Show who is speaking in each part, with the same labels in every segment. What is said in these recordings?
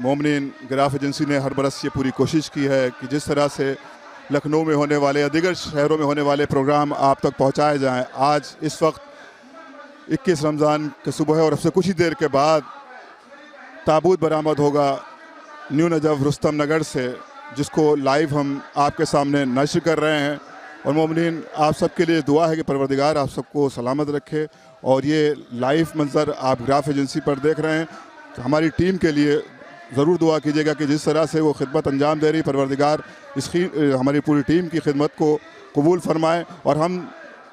Speaker 1: मोमिनीन गिराफ एजेंसी ने हर बरस ये पूरी कोशिश की है कि जिस तरह से लखनऊ में होने वाले या दीगर शहरों में होने वाले प्रोग्राम आप तक पहुंचाए जाएं। आज इस वक्त 21 रमज़ान के सुबह और अब से कुछ ही देर के बाद ताबूत बरामद होगा न्यू नजफ़ रुस्तम नगर से, जिसको लाइव हम आपके सामने नश्र कर रहे हैं। और मोमिनीन आप सबके लिए दुआ है कि परवरदिगार आप सबको सलामत रखे। और ये लाइव मंज़र आप गिराफ एजेंसी पर देख रहे हैं, तो हमारी टीम के लिए ज़रूर दुआ कीजिएगा कि जिस तरह से वो खिदमत अंजाम दे रही, परवरदिगार हमारी पूरी टीम की खिदमत को कबूल फरमाए और हम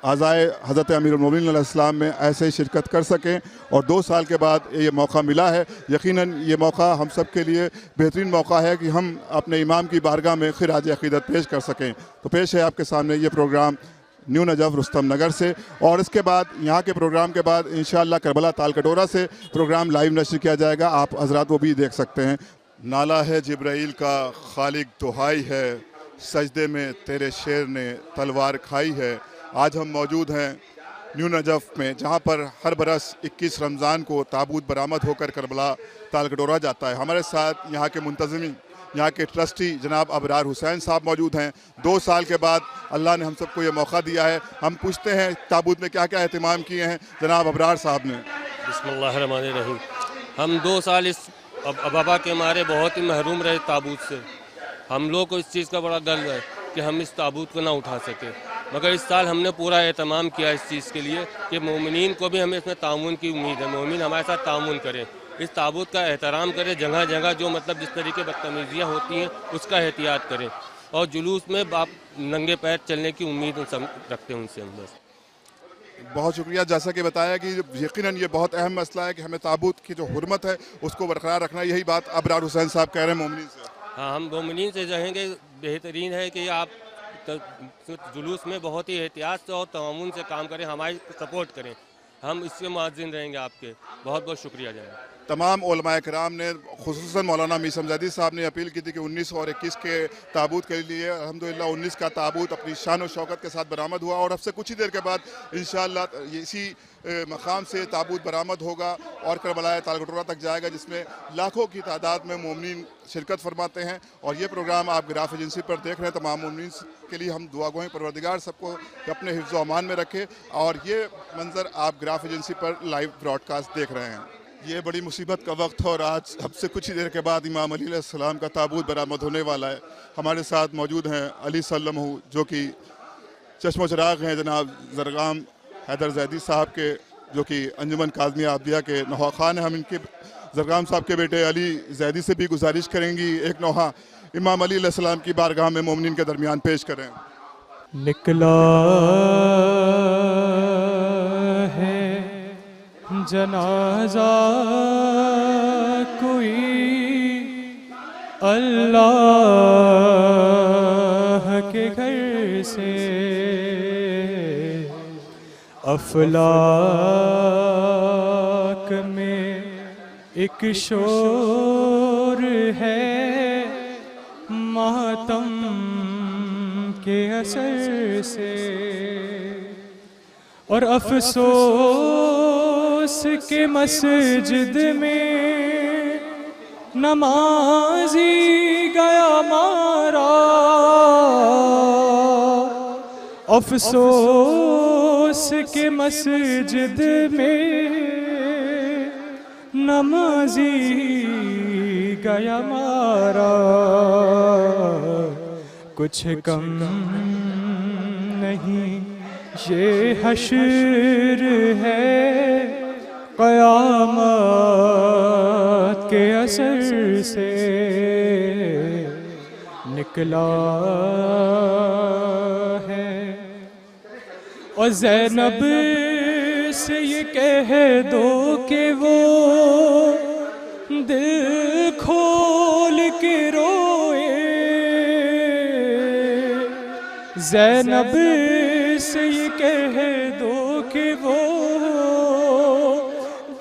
Speaker 1: आज़ाए हज़रत अमीरुल मोमिनीन अलैहिस्सलाम में ऐसे ही शिरकत कर सकें। और 2 साल के बाद ये मौका मिला है, यकीनन ये मौका हम सब के लिए बेहतरीन मौका है कि हम अपने इमाम की बारगाह में खिराज अक़ीदत पेश कर सकें। तो पेश है आपके सामने ये प्रोग्राम न्यू नजफ़ रुस्तम नगर से। और इसके बाद यहाँ के प्रोग्राम के बाद इंशाअल्लाह करबला तालकटोरा से प्रोग्राम लाइव नशर किया जाएगा, आप हजरात वो भी देख सकते हैं। नाला है जिब्राइल का खालिक दुहाई है, सजदे में तेरे शेर ने तलवार खाई है। आज हम मौजूद हैं न्यू नजफ़ में, जहाँ पर हर बरस 21 रमज़ान को ताबूत बरामद होकर करबला तालकटोरा जाता है। हमारे साथ यहाँ के मुंतज़िमीन, यहाँ के ट्रस्टी जनाब अबरार हुसैन साहब मौजूद हैं। 2 साल के बाद अल्लाह ने हम सबको ये मौका दिया है। हम पूछते हैं ताबूत में क्या क्या एहतमाम किए हैं जनाब अबरार साहब ने।
Speaker 2: बिस्मिल्लाहिर्रहमानिर्रहीम। हम 2 साल इस अबाबा के मारे बहुत ही महरूम रहे ताबूत से। हम लोग को इस चीज़ का बड़ा गर्व है कि हम इस ताबूत को ना उठा सके, मगर इस साल हमने पूरा एहतमाम किया इस चीज़ के लिए कि मोमिनीन को भी हमें इसमें ताउन की उम्मीद है। मोमिन हमारे साथ ताउन करें, इस ताबूत का एहतराम करें, जगह जगह जो मतलब जिस तरीके बदतमीज़ियाँ होती हैं उसका एहतियात करें, और जुलूस में बाप नंगे पैर चलने की उम्मीद सब रखते हैं उनसे हम बस।
Speaker 1: बहुत शुक्रिया। जैसा कि बताया कि यकीनन ये बहुत अहम मसला है कि हमें ताबूत की जो हुर्मत है उसको बरकरार रखना। यही बात अबरार हुसैन साहब कह रहे हैं मोमिनीन से।
Speaker 2: हाँ, हम मोमिनीन से कहेंगे बेहतरीन है कि आप जुलूस में बहुत ही एहतियात से और तआवुन से काम करें, हमारी सपोर्ट करें, हम इससे मुआज़िन रहेंगे आपके। बहुत बहुत शुक्रिया जनाब।
Speaker 1: तमाम उलमाए किराम ने, खुसूसन मौलाना मीसम ज़ैदी साहब ने अपील की थी कि 19 और 21 के ताबूत के लिए अल्हम्दुलिल्लाह 19 का ताबूत अपनी शान और शौकत के साथ बरामद हुआ। और अब से कुछ ही देर के बाद इंशाअल्लाह इसी मकाम से ताबूत बरामद होगा और करबला तालकटोरा तक जाएगा, जिसमें लाखों की तादाद में मोमिनीन शिरकत फरमाते हैं। और ये प्रोग्राम आप गिराफ एजेंसी पर देख रहे हैं। तमाम मोमिनीन के लिए हम दुआ गोएं परवरदिगार सबको अपने हिफ्ज़ व अमान में रखे। और ये मंज़र आप गिराफ एजेंसी पर लाइव ब्रॉडकास्ट देख रहे हैं। ये बड़ी मुसीबत का वक्त है और आज अब से कुछ ही देर के बाद इमाम अली अलैहिस्सलाम का ताबूत बरामद होने वाला है। हमारे साथ मौजूद हैं अली सल्लम, जो कि चश्मो चिराग हैं जनाब ज़रगाम हैदर ज़ैदी साहब के, जो कि अंजुमन काज़मिया आबदिया के नौहा खान हैं। हम इनके ज़रगाम साहब के बेटे अली ज़ैदी से भी गुजारिश करेंगी एक नौहा इमाम अली अलैहिस्सलाम की बारगाह में मोमिनीन के दरमियान पेश करें।
Speaker 3: निकला है जनाजा कोई अल्लाह के घर से, अफलाक में एक शोर है मातम के असर से, और अफसोस के मस्जिद में नमाजी गया मारा, अफसोस के मस्जिद में नमाजी गया मारा। कुछ कम नहीं ये हश्र है क़यामत के असर से, निकला है। और ज़ैनब से ये कह दो कि वो दिल खोल के रोए, ज़ैनब से ये कह दो कि वो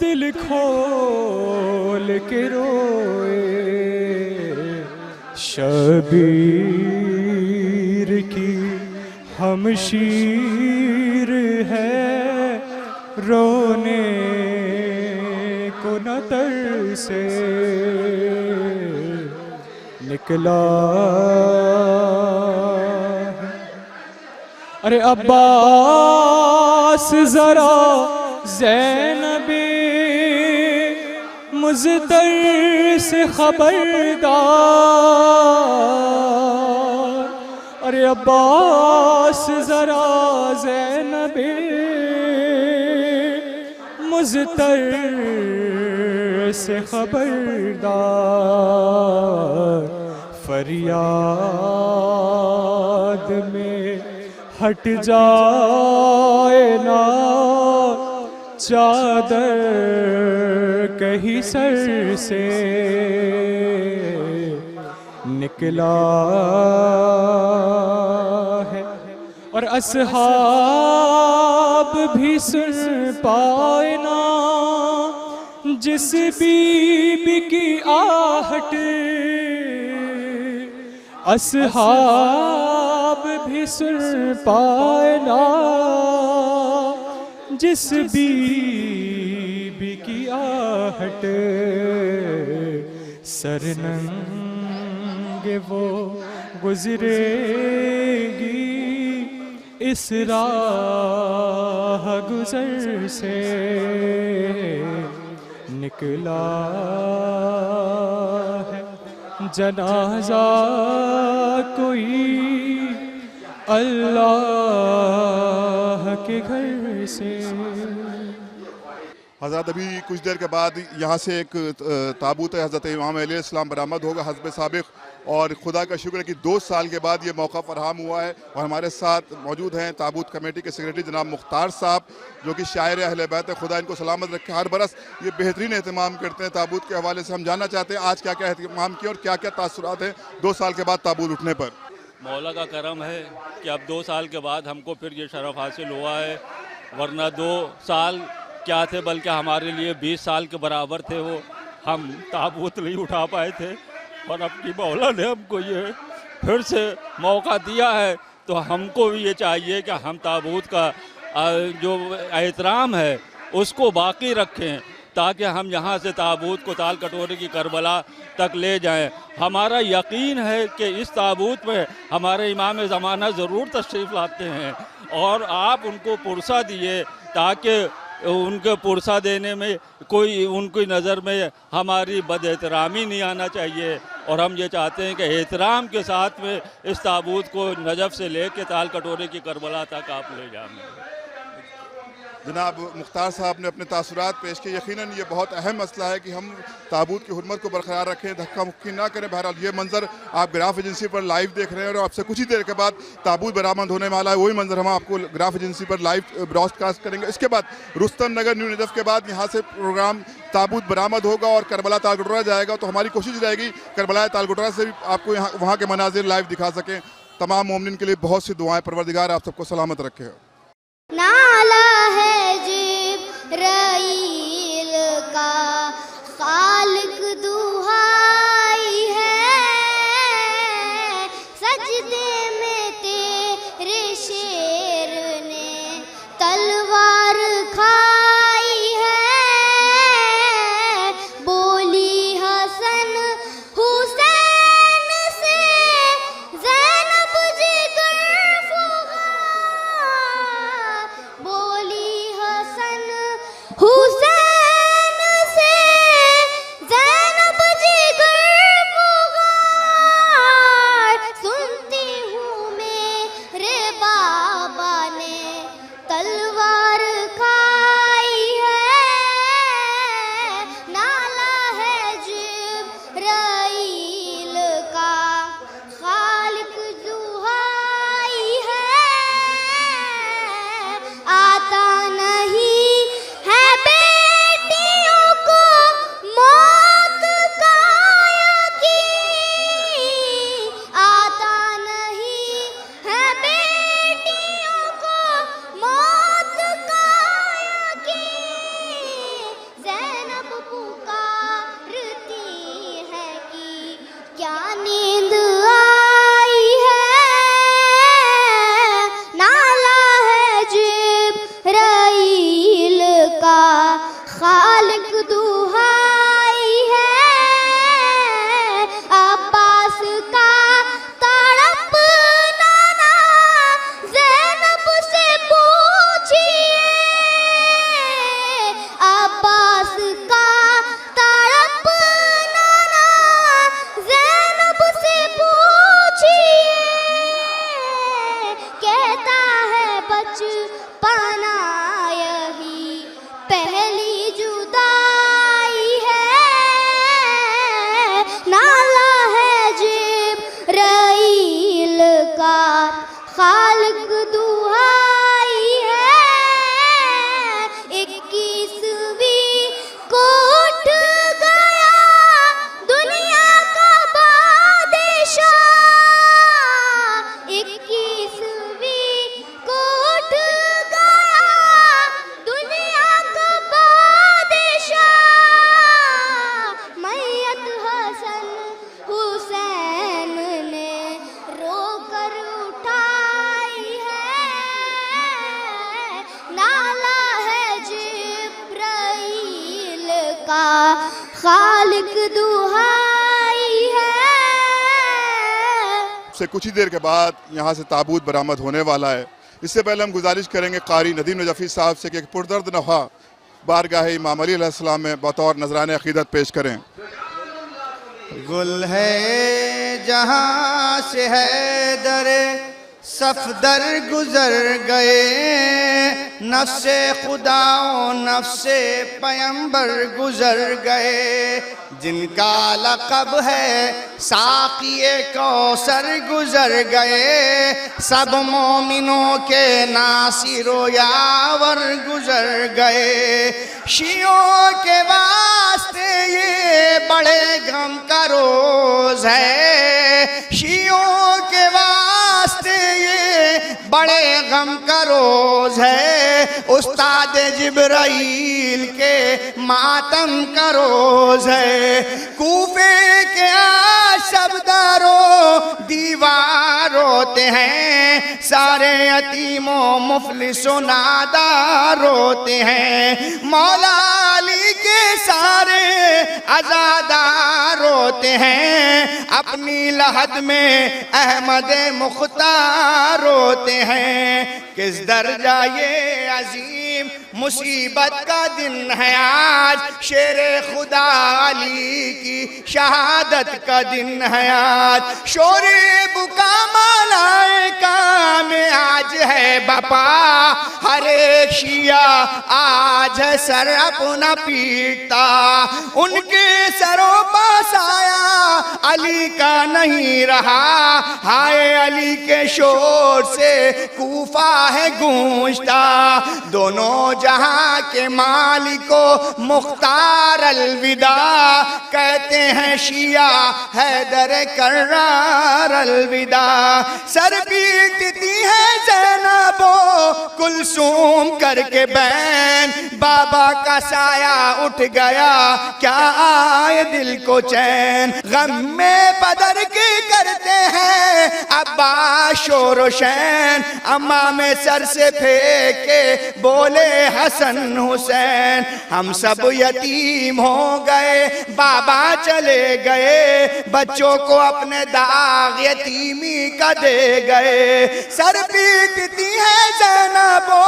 Speaker 3: दिल खोल के रोए। शबीर की हमशीर है रोने को न तरसे, निकला। अरे अब्बास जरा ज़ैनबे मुज़्तर से खबरदार। अरे अब्बास जरा ज़ैनबे मुज़्तर से खबरदार। फरियाद में हट जाए ना चादर कहीं सर से निकला है। और असहाब भी सुन पाए ना जिस बीबी की आहट। असहाब भी सुन पाए ना जिस बीबी की आहट। सरनंगे वो गुजरेगी इस राह गुजर से निकला है जनाजा कोई अल्लाह के घर से।
Speaker 1: हज़रत अभी कुछ देर के बाद यहाँ से एक ताबूत हज़रत इमाम अलैहिस्सलाम बरामद होगा हस्ब साबिक़। और खुदा का शुक्र है कि 2 साल के बाद ये मौका फराहम हुआ है। और हमारे साथ मौजूद हैं ताबूत कमेटी के सेक्रेटरी जनाब मुख्तार साहब, जो कि शायर अहले बैत है, खुदा इनको सलामत रखे। हर बरस ये बेहतरीन एहतमाम करते हैं ताबूत के हवाले से। हम जानना चाहते हैं आज क्या क्या एहतमाम किया और क्या क्या तासुरात हैं 2 साल के बाद ताबूत उठने पर।
Speaker 4: मौला का करम है कि अब 2 साल के बाद हमको फिर ये शरफ हासिल हुआ है, वरना 2 साल क्या थे बल्कि हमारे लिए 20 साल के बराबर थे। वो हम ताबूत नहीं उठा पाए थे और अपनी मौला ने हमको ये फिर से मौका दिया है, तो हमको भी ये चाहिए कि हम ताबूत का जो एहतराम है उसको बाकी रखें, ताकि हम यहाँ से ताबूत को ताल कटोरे की करबला तक ले जाएं। हमारा यकीन है कि इस ताबूत में हमारे इमाम ज़माना ज़रूर तशरीफ़ लाते हैं और आप उनको पुरसा दिए ताकि उनके पुरसा देने में कोई उनकी नज़र में हमारी बदएहतरामी नहीं आना चाहिए। और हम ये चाहते हैं कि एहतराम के साथ में इस ताबूत को नजफ़ से लेके ताल कटोरे की करबला तक आप ले जाएं।
Speaker 1: जनाब मुख्तार साहब ने अपने तासुरात पेश किए। यकीनन ये बहुत अहम मसला है कि हम ताबूत की हुर्मत को बरकरार रखें, धक्का मुक्की ना करें। बहरहाल ये मंजर आप ग्राफ एजेंसी पर लाइव देख रहे हैं और आपसे कुछ ही देर के बाद ताबूत बरामद होने वाला है। वही मंजर हम आपको ग्राफ एजेंसी पर लाइव ब्रॉडकास्ट करेंगे। इसके बाद रुस्तम नगर न्यू नजफ़ के बाद यहाँ से प्रोग्राम ताबूत बरामद होगा और करबला ताल कटोरा जाएगा। तो हमारी कोशिश रहेगी करबला ताल कटोरा से भी आपको यहाँ वहाँ के मनाजिर लाइव दिखा सकें। तमाम मोमिन के लिए बहुत सी दुआएं। परवरदिगार आप सबको सलामत रखे।
Speaker 5: नाला है जिब्राईल का खालिक दुहाई है, सजदे में तेरे शेर ने तलवार खाई है। बोली हसन हुसैन से ज़ैनब जिगर फुगा,
Speaker 1: से कुछ ही देर के बाद यहाँ से ताबूत बरामद होने वाला है। इससे पहले हम गुजारिश करेंगे कारी नदीम नजफ़ी साहब से कि एक पुरदर्द नवा बारगाह इमाम अली अलैहिस्सलाम में बतौर नजराने अक़ीदत पेश करें।
Speaker 6: गुल है जहाँ से है दरे सफदर गुजर गए, नफ्से खुदाओं नफ्से पैगंबर गुजर गए, जिनका लक़ब है साक़िए कौसर गुजर गए, सब मोमिनों के नासिरो यावर गुजर गए। शियों के वास्ते ये बड़े गम का रोज़ है, शियों के वास्ते ये बड़े गम का रोज़ है, उस्ताद जिब्राइल के मातम का रोज़ है। कूफे के शब्दारों दीवार रोते हैं, सारे यतीमों मुफलिसों नादार रोते हैं, मौला अली के सारे अज़ादार रोते हैं, अपनी लहद में अहमद मुख्तार रोते हैं। किस दर्जा ये अजीम मुसीबत का दिन है आज, शेरे खुदा अली की शहादत का दिन है आज, शोरे बुका मलाइका में आज है बपा, हर एक शिया आज है सर अपना पीटता, उनके सरों पर साया अली का नहीं रहा, हाय अली के शोर से कूफा है गूंजता। दोनों जहां के मालिको मुख्तार अलविदा, कहते हैं शिया हैदर कर्रार अलविदा। सर पीटती है ज़ैनबो कुलसूम करके बैन, बाबा का साया उठ गया क्या आए दिल को चैन, गम में बदर के करते हैं अब्बास शोर शैन, अम्मा में सर से फेंके बोले हसन हुसैन, हम सब यतीम हो गए बाबा चले गए, बच्चों को अपने दाग यतीमी का दे गए। सर पीटती है ज़ैनबो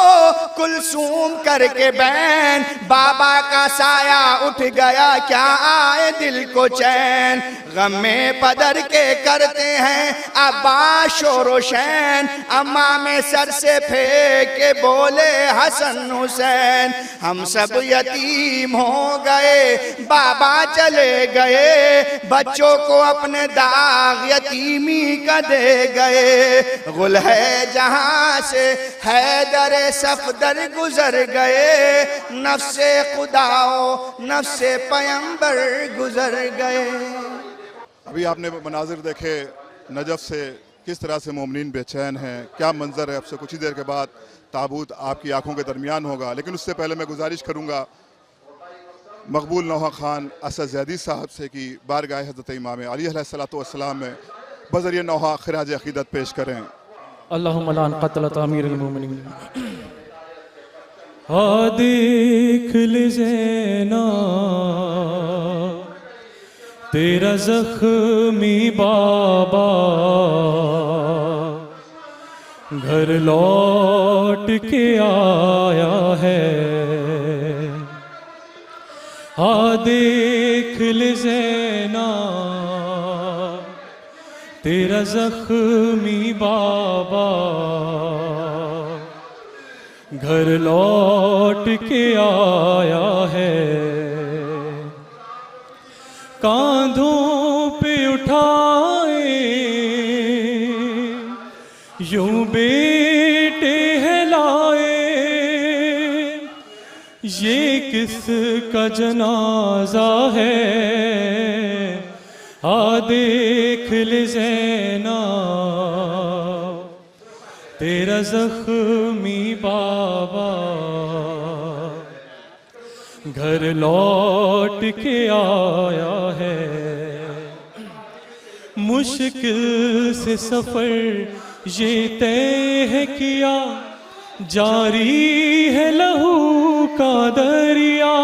Speaker 6: कुलसूम करके बैन, बाबा का साया उठ गया क्या आए दिल को चैन, गम में पदर के करते हैं अब्बास शोर शैन, अम्मा में सर से फेंके बोले हसन हुसैन, हम सब यतीम हो गए बाबा चले गए, बच्चों को अपने दाग यतीमी का दे गए। गुल है जहां से हैदर सफदर गुजर गए, नफ्से खुदाओ नफ्से पैगंबर गुजर गए।
Speaker 1: अभी आपने मनाजिर देखे नजफ़ से, किस तरह से मोमिनीन बेचैन हैं, क्या मंजर है। अब से कुछ ही देर के बाद ताबूत आपकी आंखों के दरमियान होगा, लेकिन उससे पहले मैं गुजारिश करूंगा मकबूल नौहा खान असद ज़ैदी साहब से कि बारगाह हज़रत इमाम अली अलैहिस्सलाम में बज़रिए नौहा खिराज अक़ीदत पेश करें।
Speaker 3: अल्लाहुम्मा लान क़तलत अमीरुल मोमिनीन। हाँ देख ले ज़ैना तेरा ज़ख्मी बाबा, घर लौट के आया है। हाँ देख ले ज़ैना तेरा ज़ख्मी बाबा, घर लौट के आया है। कांधों पे उठाए यूं बेटे हिलाए, ये किसका जनाजा है। आ देख ले ज़ैना तेरा ज़ख्मी बाबा, घर लौट के आया है। मुश्किल से सफ़र ये तय है किया, जारी है लहू का दरिया।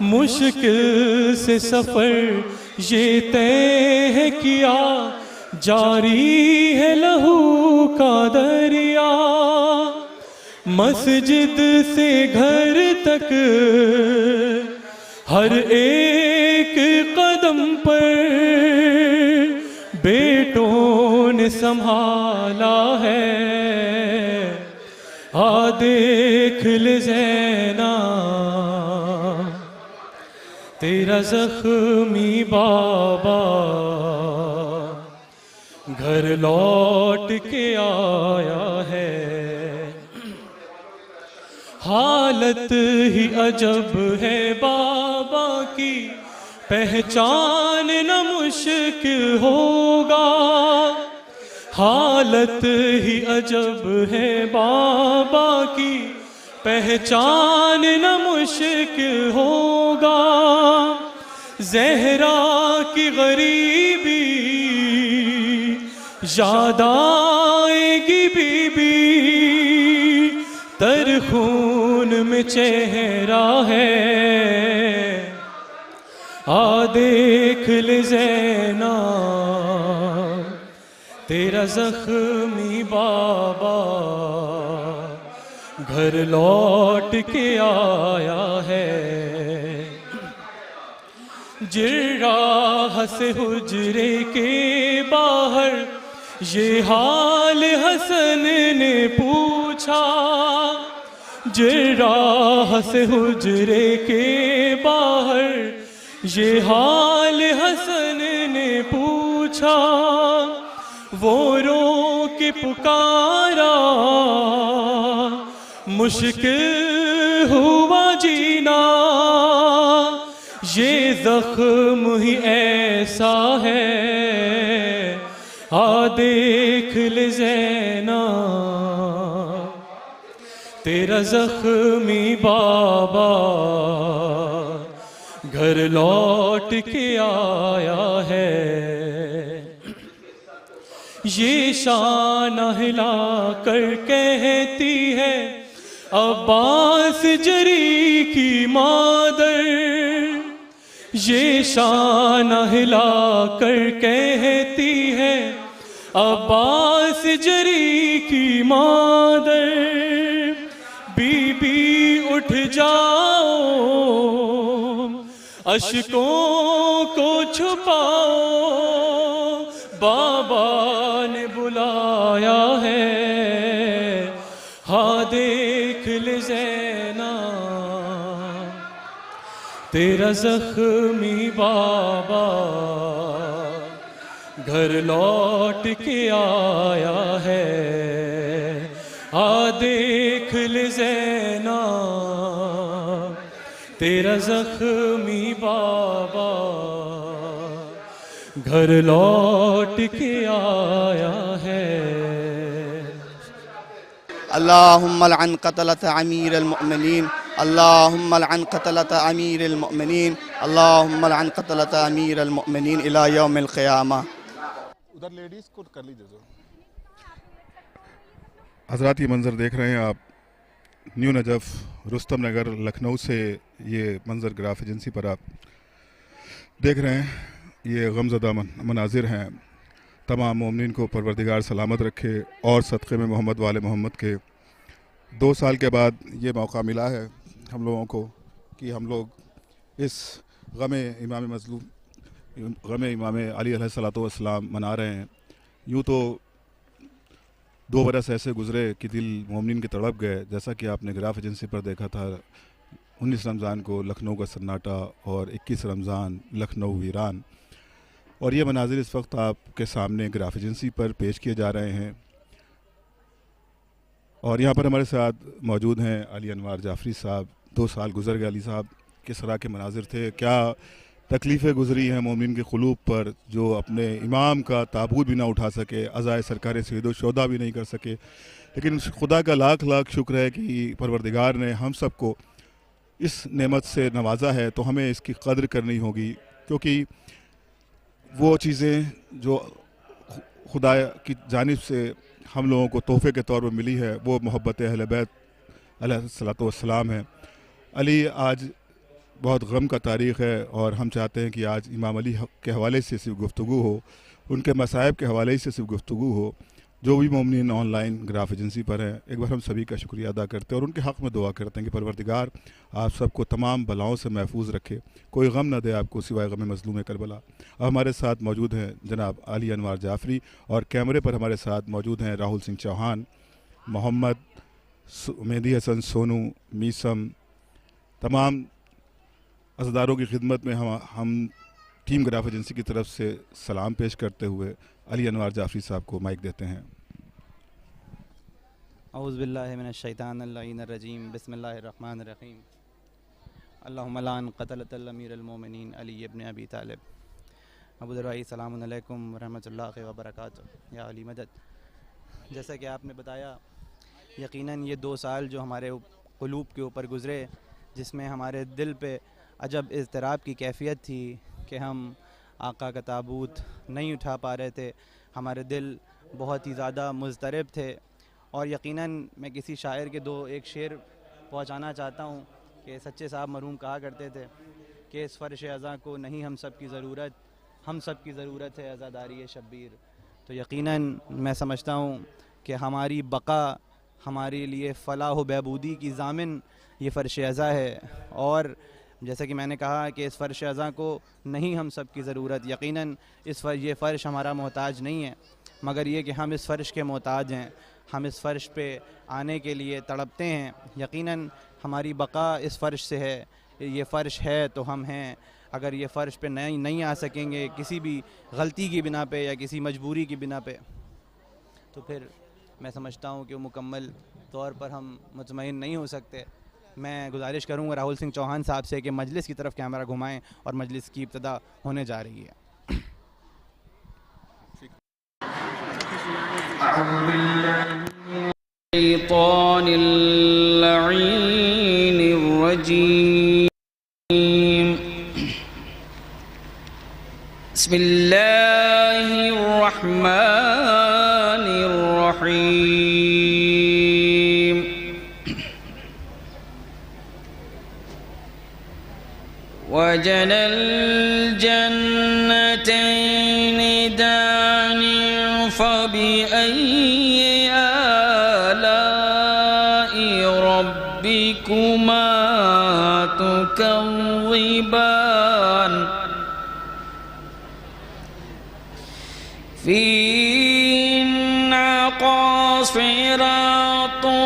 Speaker 3: मुश्किल से सफ़र ये तय है किया, जारी है लहू का दरिया। मस्जिद से घर तक हर एक कदम पर बेटों ने संभाला है। आ देख ले ज़ैना तेरा जख्मी बाबा घर लौट के आया है। हालत ही अजब है बाबा की, पहचान न मुश्किल होगा। हालत ही अजब है बाबा की, पहचान न मुश्किल होगा। ज़हरा की गरीबी याद आएगी बीबी, तर खून में चेहरा है। आ देख ले ज़ैना तेरा जख्मी बाबा घर लौट के आया है। जिर्राह से हुजरे के बाहर ये हाल हसन ने पूछा। जिर्राह से हुजरे के बाहर ये हाल हसन ने पूछा। वो रो के पुकारा मुश्किल हुआ जीना, ये जख्म ही ऐसा है। आ देख ले ज़ैना तेरा जख्मी बाबा घर लौट के आया है। ये शान हिला कर कहती है अब्बास जरी की मादर। ये शान हिला कर कहती है अब्बास जरी की मादर। बीबी उठ जाओ अश्कों को छुपाओ, बाबा ने बुलाया है। हाँ देख ले ज़ैना तेरा जख्मी बाबा घर लौट के आया है। आ देख ले ज़ैना तेरा जख्मी बाबा घर लौट के आया है।
Speaker 6: अल्लाहुम्मा लअन क़तलत अमीरुल मुमिनीन, अल्लाहुम्मा लअन क़तलत अमीरुल मुमिनीन, अल्लाहुम्मा लअन क़तलत अमीरुल मुमिनीन इला यौमिल क़ियामा।
Speaker 1: उधर लेडीज़ को कर लीजिए। हज़रात ये मंज़र देख रहे हैं आप, न्यू नजफ़ रुस्तम नगर लखनऊ से ये मंज़र ग्राफ एजेंसी पर आप देख रहे हैं। ये गमज़दा मनाजिर हैं। तमाम मोमिनीन को परवरदिगार सलामत रखे और सदक़े में मोहम्मद वाले मोहम्मद के 2 साल के बाद ये मौका मिला है हम लोगों को कि हम लोग इस गमे इमाम मज़लूम, गमे इमाम अली अलैहिस्सलातु वस्सलाम मना रहे हैं। यूँ तो 2 बरस ऐसे गुज़रे कि दिल मोमिनीन के तड़प गए। जैसा कि आपने ग्राफ एजेंसी पर देखा था, 19 रमज़ान को लखनऊ का सन्नाटा और 21 रमज़ान लखनऊ वीरान। और ये मनाजिर इस वक्त आपके सामने ग्राफ एजेंसी पर पेश किए जा रहे हैं। और यहाँ पर हमारे साथ मौजूद हैं अली अनवार जाफरी साहब। 2 साल गुजर गए अली साहब, किस तरह के मनाजिर थे, क्या तकलीफ़ें गुजरी हैं मोमिन के क़ुलूब पर, जो अपने इमाम का ताबूत भी ना उठा सके, अज़ाए सरकार सैयद शोदा भी नहीं कर सके। लेकिन खुदा का लाख लाख शुक्र है कि परवरदिगार ने हम सबको इस नेमत से नवाजा है, तो हमें इसकी कदर करनी होगी। क्योंकि वो चीज़ें जो खुदा की जानिब से हम लोगों को तोहफ़े के तौर पर मिली है, वो मोहब्बत अहले बैत अलैहिस्सलातु वस्सलाम है। अली आज बहुत गम का तारीख़ है और हम चाहते हैं कि आज इमाम अली के हवाले से सिर्फ गुफ्तगू हो, उनके मसाइब के हवाले से सिर्फ गुफ्तगू हो। जो भी मोमिनीन ऑनलाइन ग्राफ एजेंसी पर हैं, एक बार हम सभी का शुक्रिया अदा करते हैं और उनके हक़ में दुआ करते हैं कि परवरदिगार आप सबको तमाम बलाओं से महफूज रखे, कोई गम न दे आपको सिवाय गम मज़लूम करबला। अब हमारे साथ मौजूद हैं जनाब अली अनवार जाफ़री और कैमरे पर हमारे साथ मौजूद हैं राहुल सिंह चौहान, मोहम्मद मेहदी हसन सोनू, मीसम। तमाम अज़दारों की खिदमत में हम टीम ग्राफ एजेंसी की तरफ से सलाम पेश करते हुए अली अनवार जाफ़री साहब को माइक देते हैं।
Speaker 7: औज़ु बिल्लाहि मिनश्शैतानिर्रजीम, बिस्मिल्लाहिर्रहमानिर्रहीम। अल्लाहुम्मा लान क़तलतल अमीरुल मोमिनीन अली इब्न अबी तालिब। अबू दरवाई सलामुन अलैकुम व रहमतुल्लाहि व बरकातुहू या अली मदद। जैसा कि आपने बताया, यकीनन ये 2 साल जो हमारे क़ुलूब के ऊपर गुज़रे, जिसमें हमारे दिल पे अजब इज़्तिराब की कैफ़ियत थी कि हम आका का ताबूत नहीं उठा पा रहे थे। हमारे दिल बहुत ही ज़्यादा मुज़तरब थे और यकीनन मैं किसी शायर के एक शेर पहुंचाना चाहता हूं कि सच्चे साहब मरहूम कहा करते थे कि इस फ़र्श अज़ा को नहीं हम सब की ज़रूरत, हम सब की ज़रूरत है अज़ादारी शब्बीर। तो यकीनन मैं समझता हूं कि हमारी बका, हमारे लिए फ़लाह व बहबूदी की ज़ामिन ये फ़र्श अज़ा है। और जैसा कि मैंने कहा कि इस फ़र्श अज़ा को नहीं हम सब की ज़रूरत, यकीनन ये फ़र्श हमारा मोहताज नहीं है, मगर ये कि हम इस फ़र्श के मोहताज हैं। हम इस फ़र्श पे आने के लिए तड़पते हैं। यकीनन हमारी बका इस फ़र्श से है, ये फ़र्श है तो हम हैं। अगर ये फ़र्श पे नहीं आ सकेंगे किसी भी गलती की बिना पे या किसी मजबूरी की बिना पे, तो फिर मैं समझता हूँ कि मुकम्मल तौर पर हम मुतमईन नहीं हो सकते। मैं गुजारिश करूँगा राहुल सिंह चौहान साहब से कि मजलिस की तरफ कैमरा घुमाएं और मजलिस की इब्तिदा होने जा रही है।
Speaker 8: बिस्मिल्लाहिर्रहमानिर्रहीम। वजनल जन्नतैन दान फबिअय्यि आलाइ रब्बिकुमा तुकज़्ज़िबान। फ़ीहिन्ना क़ासिरातु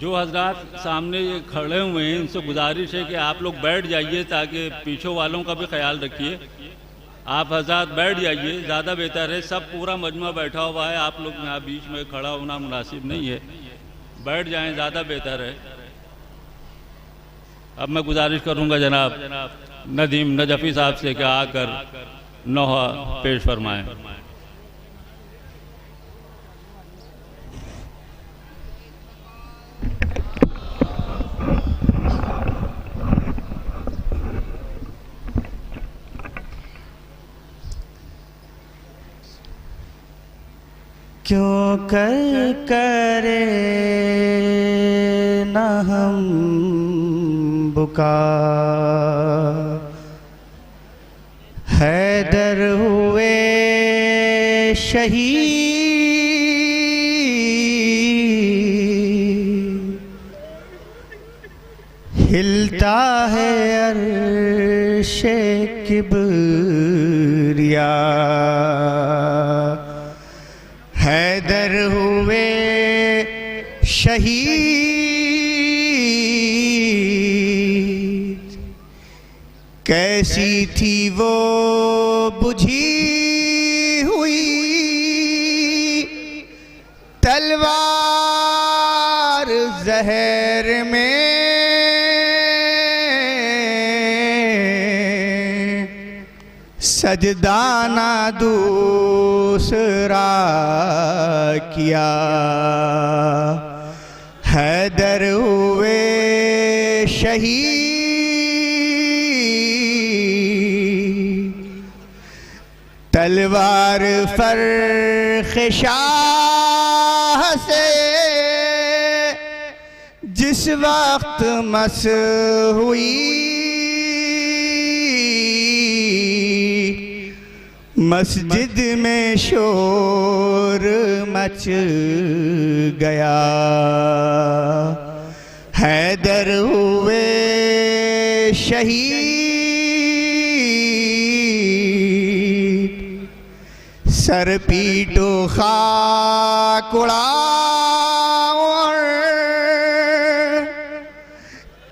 Speaker 4: जो हजरात सामने ये खड़े हुए हैं इनसे गुजारिश है कि आप लोग बैठ जाइए ताकि पीछे वालों का भी ख्याल रखिए। आप हजरात बैठ जाइए, ज़्यादा बेहतर है। सब पूरा मजमा बैठा हुआ है, आप लोग यहाँ बीच में खड़ा होना मुनासिब नहीं है। बैठ जाएं, ज़्यादा बेहतर है। अब मैं गुजारिश करूँगा जनाब नदीम नजफ़ी साहब से कि आकर नौहा पेश फरमाएँ।
Speaker 6: क्यों करे न हम बुका हैदर हुए शहीद हिलता है अर्शे किबरिया हैदर हुए शहीद कैसी थी वो बुझी हुई तलवार जहर में सजदाना दूसरा किया हैदर हुए शहीद तलवार फर्ख़शाह से जिस वक्त मस हुई मस्जिद में शोर मच गया हैदर हुए शहीद सर पीटो खाक उड़ाओ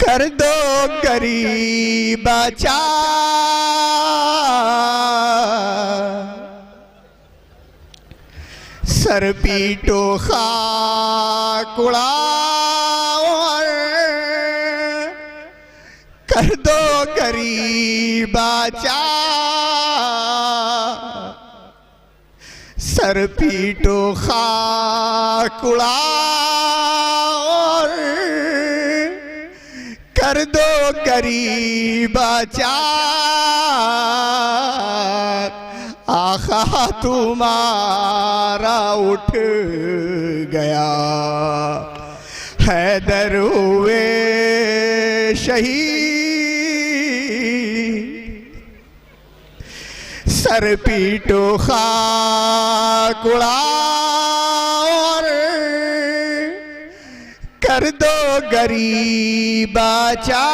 Speaker 6: कर दो गरीब बचा सर पीटो खाक उड़ाओ कर दो गरीबाचा सर पीटो खाकुड़ा और कर दो गरीबाचा आखा तुम्हारा उठ गया हैदर हुए शहीद सर पीटो खाकुड़ा और कर दो गरीबाचा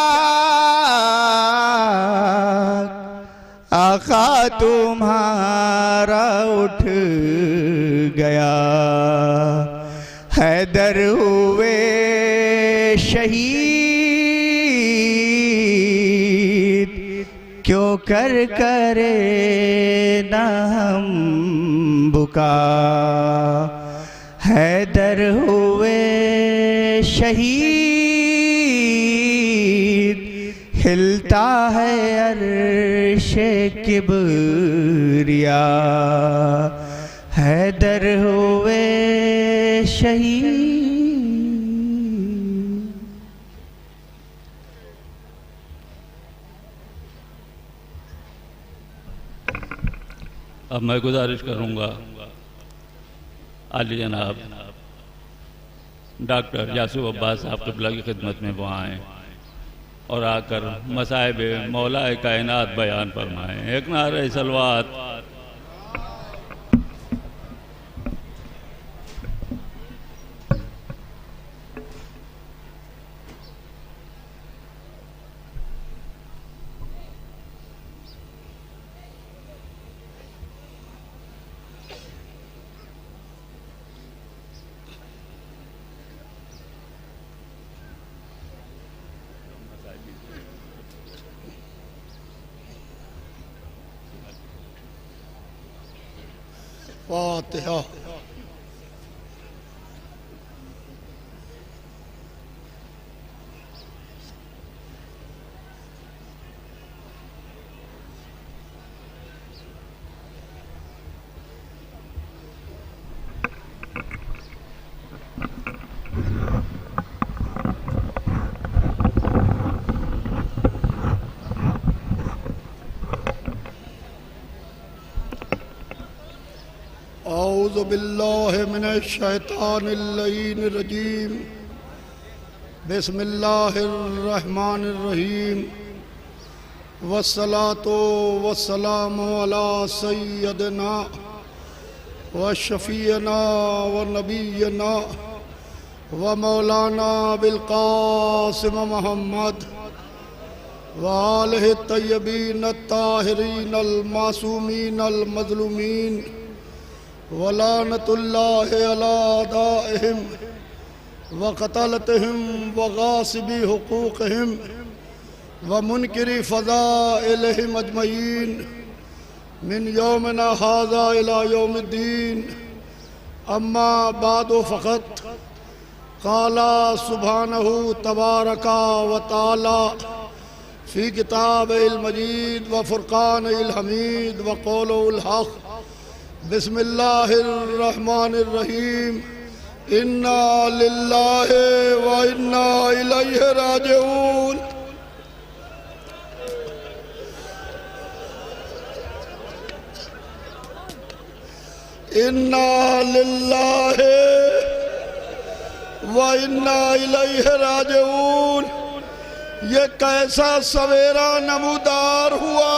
Speaker 6: आका तुम्हारा उठ गया हैदर हुए शहीद क्यों कर करे ना हम बुका हैदर हुए शहीद हिलता है अर्शे किबरिया हैदर हुए शहीद।
Speaker 4: अब मैं गुजारिश करूंगा आली जनाब डॉक्टर यासूफ अब्बास साहब क़िबला की खिदमत में वो आएँ और आकर मसाइब मौलाए कायनात बयान फरमाएँ। एक नारे सलवात।
Speaker 9: फातिहा। औज़ु बिल्लाहि मिनश शैतानिर रजीम बिस्मिल्लाहिर रहमानिर रहीम वस्सलातु वस्सलामु अला सय्यदिना व शफीना व नबीना व मौलाना बिल क़ासिम मुहम्मद व आलिहि तय्यबीन अत्ताहिरीन अल मासूमीन अल मज़लूमीन वलानतुल्लाहि अला आदाइहिम व क़तलतिहिम व गासिबी हुकूक़िहिम व मुनकिरी फ़ज़ाइलिहिम अजमईन मिन यौमिना हाज़ा इला यौमिद्दीन अम्मा बादु फ़क़त क़ाला सुब्हानहु तबारका व तआला फ़ी किताबिहिल मजीद व फ़ुरक़ानिहिल हमीद व क़ौलिहिल हक़ बिस्मिल्लाहिर्रहमानिर्रहीम इन्ना लिल्लाहि व इन्ना इलैहि राजिऊन। इन्ना लिल्लाहि व इन्ना इलैहि राजिऊन। ये कैसा सवेरा नमूदार हुआ।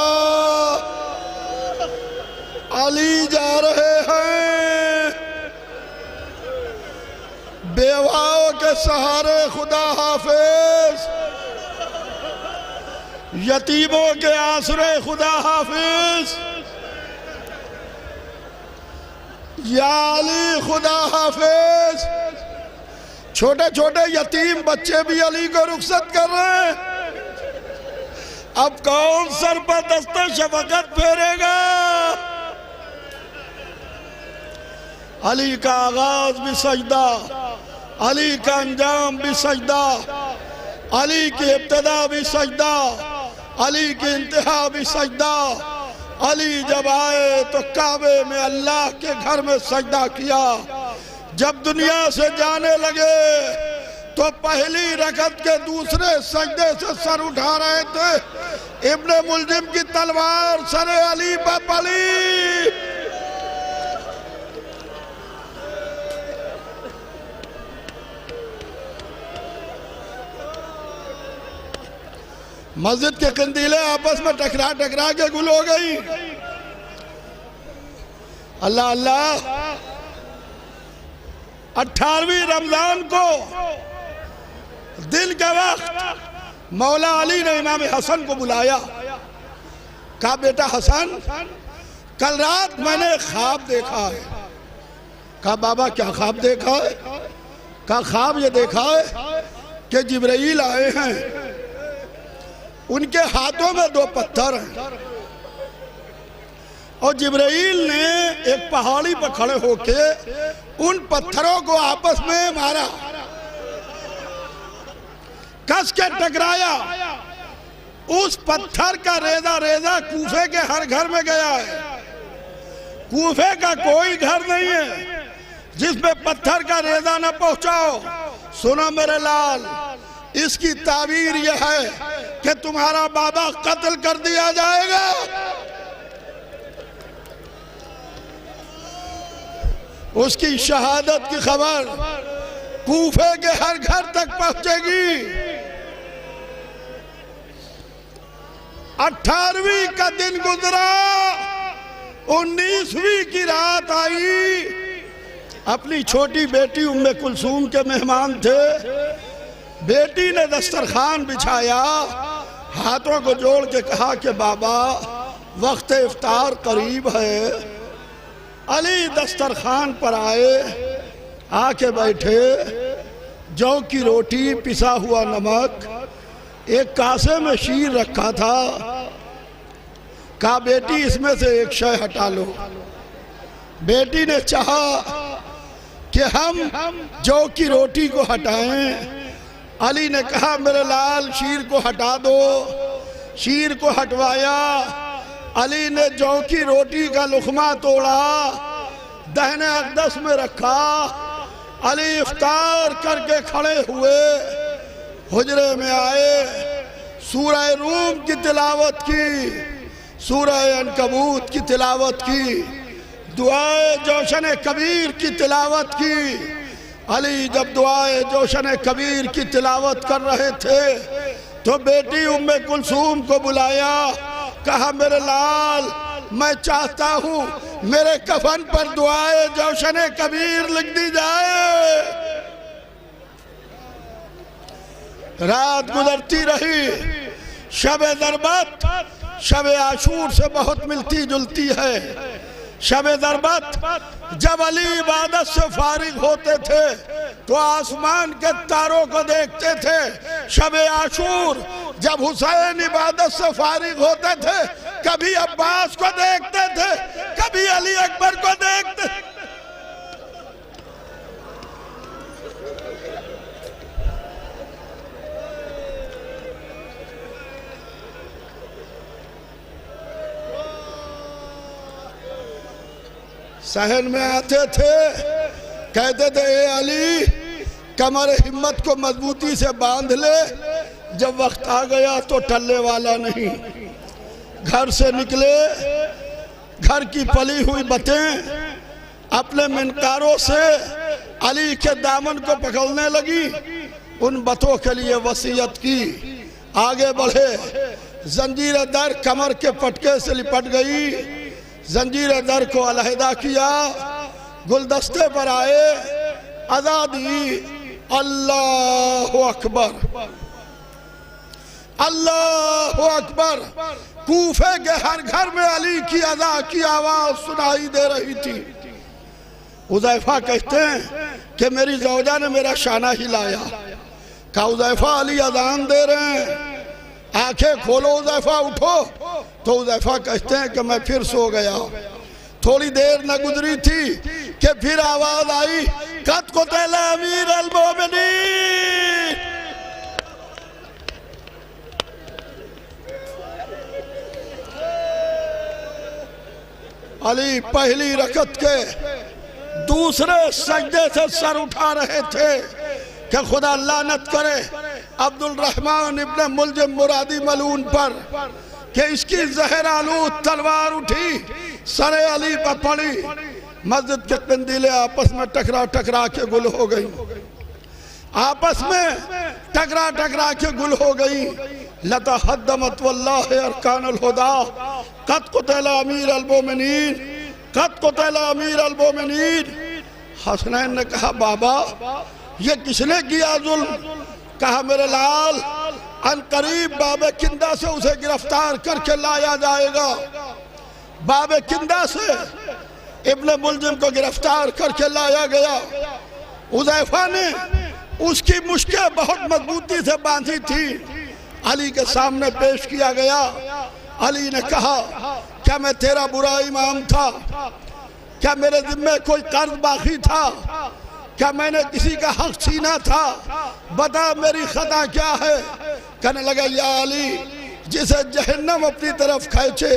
Speaker 9: अली जा रहे हैं बेवाओं के सहारे खुदा हाफिज, यतीमों के आसरे खुदा हाफिज। या अली खुदा हाफिज। छोटे छोटे यतीम बच्चे भी अली को रुखसत कर रहे हैं। अब कौन सर पर दस्ते शफकत फेरेगा। अली का आगाज भी सजदा, अली का अंजाम भी सजदा, अली की इब्तदा भी सजदा, अली की इंतहा भी सजदा। अली जब आए तो काबे में अल्लाह के घर में सजदा किया। जब दुनिया से जाने लगे तो पहली रकत के दूसरे सजदे से सर उठा रहे थे। इब्ने मुलजिम की तलवार सरे अली पर पड़ी। मस्जिद के कंदीलें आपस में टकरा टकरा के गुल हो गई। अल्लाह अल्लाह। 18वीं रमजान को दिन के वक्त मौला अली ने इमाम हसन को बुलाया। कहा बेटा हसन, कल रात मैंने ख्वाब देखा है। कहा बाबा क्या ख्वाब देखा है? कहा ख्वाब ये देखा है कि जिब्राइल आए हैं, उनके हाथों में 2 पत्थर हैं और जिब्राइल ने एक पहाड़ी पर खड़े होके उन पत्थरों को आपस में मारा, कस के टकराया। उस पत्थर का रेजा रेजा कूफे के हर घर में गया है। कूफे का कोई घर नहीं है जिसमें पत्थर का रेजा न पहुंचाओ। सुनो मेरे लाल, इसकी ताबीर यह है कि तुम्हारा बाबा कत्ल कर दिया जाएगा। उसकी शहादत की खबर कूफे के हर घर तक पहुंचेगी। 18वीं का दिन गुजरा, 19वीं की रात आई। अपनी छोटी बेटी उम्मे कुलसूम के मेहमान थे। बेटी ने दस्तरखान बिछाया, हाथों को जोड़ के कहा कि बाबा वक्त इफ्तार करीब है। अली दस्तरखान पर आए, आके बैठे। जौ की रोटी, पिसा हुआ नमक, एक कासे में शीर रखा था। कहा बेटी इसमें से एक शय हटा लो। बेटी ने चाहा कि हम जौ की रोटी को हटाएं। अली ने कहा मेरे लाल शीर को हटा दो। शीर को हटवाया। अली ने जौ की रोटी का लुकमा तोड़ा, दहने अक़दस में रखा। अली इफ्तार करके खड़े हुए, हुजरे में आए, सूरह रूम की तिलावत की, सूरह अनकबूत की तिलावत की, दुआए जोशन कबीर की तिलावत की। अली जब दुआए जोशन कबीर की तिलावत कर रहे थे तो बेटी उम्मे कुलसूम को बुलाया। कहा मेरे लाल, मैं चाहता हूँ मेरे कफन पर दुआए जोशन कबीर लिख दी जाए। रात गुजरती रही। शब दरबत शब आशूर से बहुत मिलती जुलती है। शब दरबत जब अली इबादत से फारिग होते थे तो आसमान के तारों को देखते थे। शब आशूर जब हुसैन इबादत से फारिग होते थे, कभी अब्बास को देखते थे, कभी अली अकबर को देखते। सहन में आते थे, कहते थे ए अली कमर हिम्मत को मजबूती से बांध ले, जब वक्त आ गया तो टलने वाला नहीं। घर से निकले, घर की पली हुई बतें अपने मिनकारों से अली के दामन को पकड़ने लगी। उन बतों के लिए वसीयत की। आगे बढ़े, जंजीर दर कमर के पटके से लिपट गई। जंजीर दर को अलहदा किया, गुलदस्ते पर आए, आजादी। अल्लाह अकबर, अल्लाह अकबर। कूफे के हर घर में अली की अदा की आवाज सुनाई दे रही थी। हुज़ैफा कहते हैं कि मेरी ज़ौजा ने मेरा शाना हिलाया। कहा हुज़ैफा अली अजान दे रहे हैं, आंखें खोलो हुज़ैफा उठो। तो हुज़ैफा कहते हैं कि मैं फिर सो गया। थोड़ी देर न गुजरी थी कि फिर आवाज आई, कद क़ुतिल अमीर अल मोमिनीन। अली पहली रकत के दूसरे सजदे से सर उठा रहे थे कि खुदा लानत करे अब्दुल रहमान इब्ने मुलजिम मुरादी मलून पर कि इसकी जहर आलूद तलवार उठी सरे अली पर पड़ी। मस्जिद के कंदीले आपस में टकरा टकरा के गुल हो गई, आपस में टकरा टकरा के गुल हो गई। लता हद्दमत वल्लाह अरकानुल हुदा कद कुतला अमीर अल मोमिनीन, कद कुतला अमीर अल मोमिनीन। हसनैन ने कहा बाबा ये किसने किया जुल्म? कहा मेरे लाल अन करीब बाबे किंदा से उसे गिरफ्तार करके लाया जाएगा। बाबे किंदा से इब्ने मुलजिम को गिरफ्तार करके लाया गया। हुज़ैफा ने उसकी मुश्कें बहुत मजबूती से बांधी थी, अली के सामने पेश किया गया। अली ने कहा क्या मैं तेरा बुरा इमाम था? क्या मेरे जिम्मे कोई कर्ज बाकी था? क्या मैंने किसी का हक छीना था? बता मेरी खता क्या है? कहने लगा या अली जिसे जहन्नम अपनी तरफ खींचे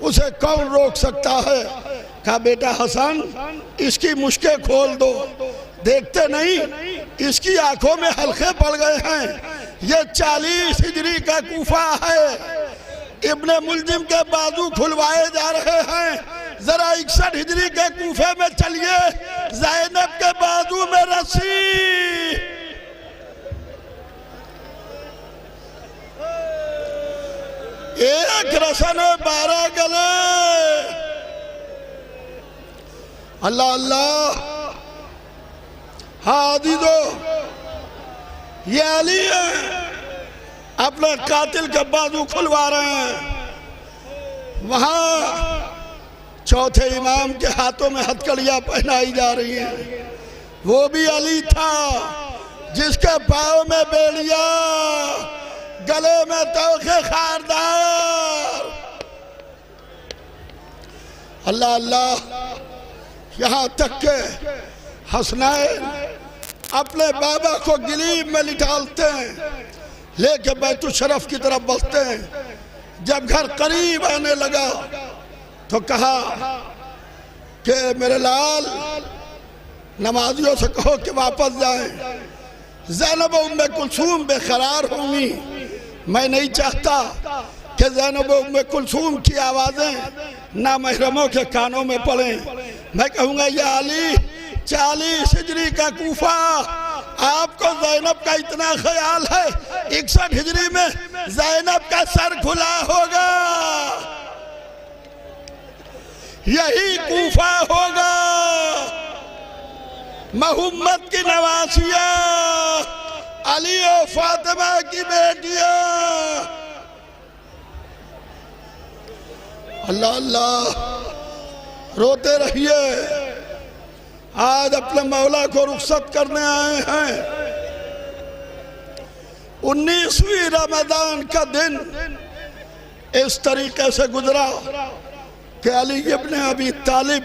Speaker 9: उसे कौन रोक सकता है? कहा बेटा हसन इसकी मुश्कें खोल दो, देखते नहीं इसकी आंखों में हल्के पड़ गए हैं। ये 40 हिजरी का कूफा है, इब्ने मुलजिम के बाजू खुलवाए जा रहे हैं। जरा 61 हिजरी के कूफे में चलिए, ज़ैनब के बाजू में रस्सी। एक रसन 12 गले। अल्लाह अल्लाह। हादी दो ये अली है, अपने कातिल के बाजू खुलवा रहे हैं। वहां चौथे इमाम के हाथों में हथकड़ियां पहनाई जा रही हैं। वो भी अली था जिसके पाँव में बेड़िया, गले में तोखे खारदार। अल्लाह अल्लाह। यहाँ तक के हसनैन अपने बाबा को गिलीब में लिटालते हैं, लेके बैतुल शरफ की तरफ बढ़ते हैं। जब घर करीब आने लगा तो कहा कि मेरे लाल नमाजियों से कहो कि वापस जाएं। ज़ैनब उम्मे कुलसूम बेकरार होंगी। मैं नहीं चाहता कि ज़ैनब उम्मे कुलसूम की आवाज़ें ना महरमों के कानों में पड़ें। मैं कहूँगा या अली 40 हिजरी का कूफा, आपको ज़ैनब का इतना ख्याल है 61 हिजरी में ज़ैनब का सर खुला होगा। यही कूफा होगा। मोहम्मद की नवासिया, अली और फातिमा की बेटियां। अल्लाह अल्लाह। रोते रहिए, आज अपने मौला को रुखसत करने आए हैं। 19वीं रमजान का दिन इस तरीके से गुजरा कि अली इब्ने अबी तालिब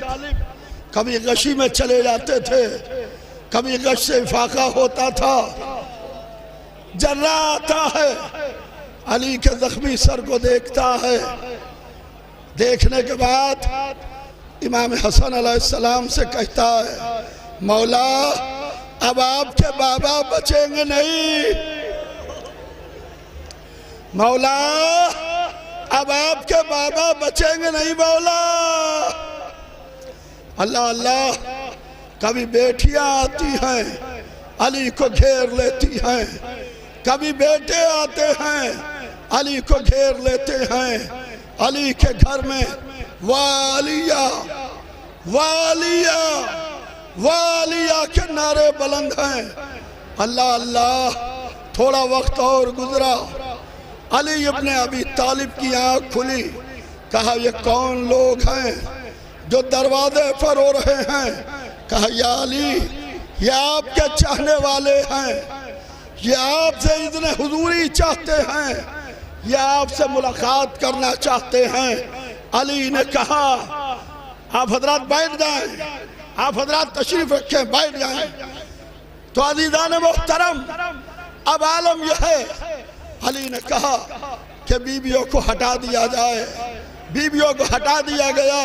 Speaker 9: कभी गशी में चले जाते थे, कभी गश से फाका होता था। जर्रा आता है, अली के जख्मी सर को देखता है। देखने के बाद इमाम हसन अलैहिस्सलाम से कहता है मौला अब आपके बाबा बचेंगे नहीं। मौला अब आपके बाबा बचेंगे नहीं मौला। अल्लाह अल्लाह। कभी बेटियां आती हैं, अली को घेर लेती हैं। कभी बेटे आते हैं, अली को घेर लेते हैं। अली के घर में वालिया वालिया वालिया के नारे बुलंद हैं। अल्लाह अल्लाह। थोड़ा वक्त और गुजरा, अली इब्ने अबी तालिब की आँख खुली। कहा ये कौन लोग हैं जो दरवाजे पर रो रहे हैं? कहा या अली ये आपके चाहने वाले हैं, ये आपसे इतने हुजूरी चाहते हैं, ये आपसे मुलाकात करना चाहते हैं। अली ने कहा आप हजरात बैठ जाएं, आप हजरात तशरीफ रखें, बैठ जाएं। तो अज़ीज़ान मोहतरम अब आलम यह है, अली ने कहा कि बीवियों को हटा दिया जाए। बीवियों को हटा दिया गया।